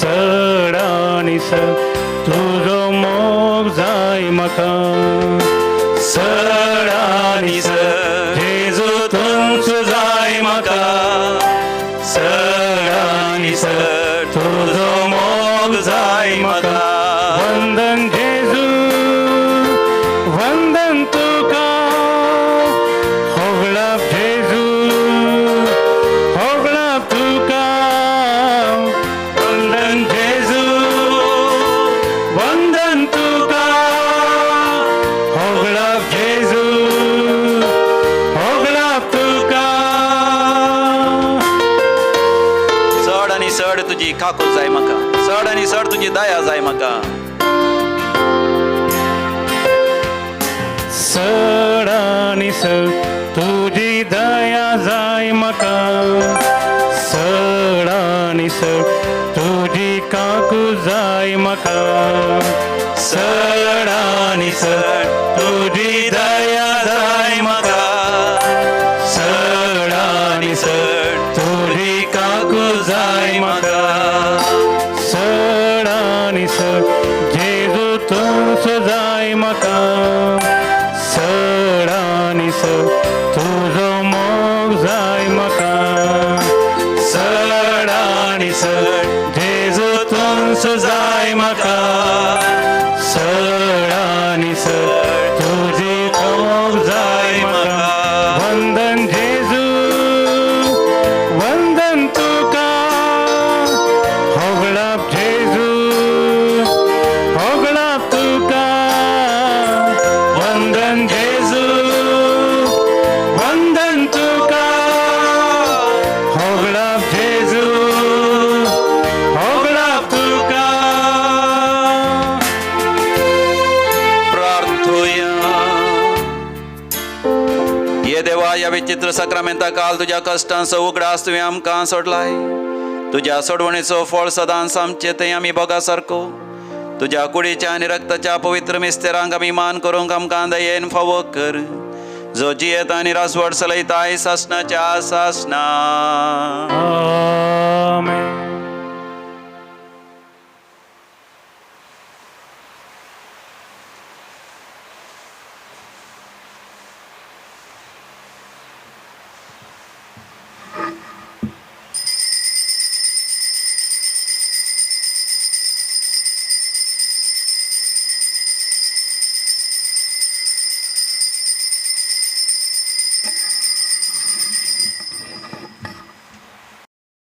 चड आनी चड तुजो मोग जाय म्हाका चड आनी चड जेजू तुस जाय म्हाका चड आनी चड तुजो मोग जाय म्हाका वंदन जेजू वंदन तुका होगळाप जेजू होगळाप तुका वंदन जेजू वंदन तुका होगळाप जेजू होगळाप तुका चड आनी चड तुजी काकूट जाय म्हाका चड आनी चड तुजी दया जाय म्हाका चड आनी चड तुजी दया जाय म्हाका चड आनी चड तुजी काकू जाय म्हाका चड आनी चड तुजी दया जाय म्हाका चड आनी चड तुजी काकू जाय म्हाका चड आनी चड जेजू तुस जाय म्हाका चड आनी चड तुजो मोग जाय म्हाका चड आनी चड जेजू तुस जाय म्हाका चड आनी चड तुजी मोग जाय म्हाका वंदन जेजू वंदन तुका होगळाप जेजू होगळाप तुका वंदन जेजू वंदन तुका होगळाप जेजू होगळाप तुका प्रार्थूया ये देवा या विचित्र सक्रामेंता काल तुज्या कश्टांचो उगडास तुवें आमकां सोडलाय तुज्या सोडवणेचो फळ सदांच आमचे थंय आमी बोगा सारको तुज्या कुडीच्या आनी रक्ताच्या पवित्र मिस्तेरांक आमी मान करूंक आमकां दयेन फावो कर जो जियेता आनी रासवड चलयताय सासणाच्या सासणा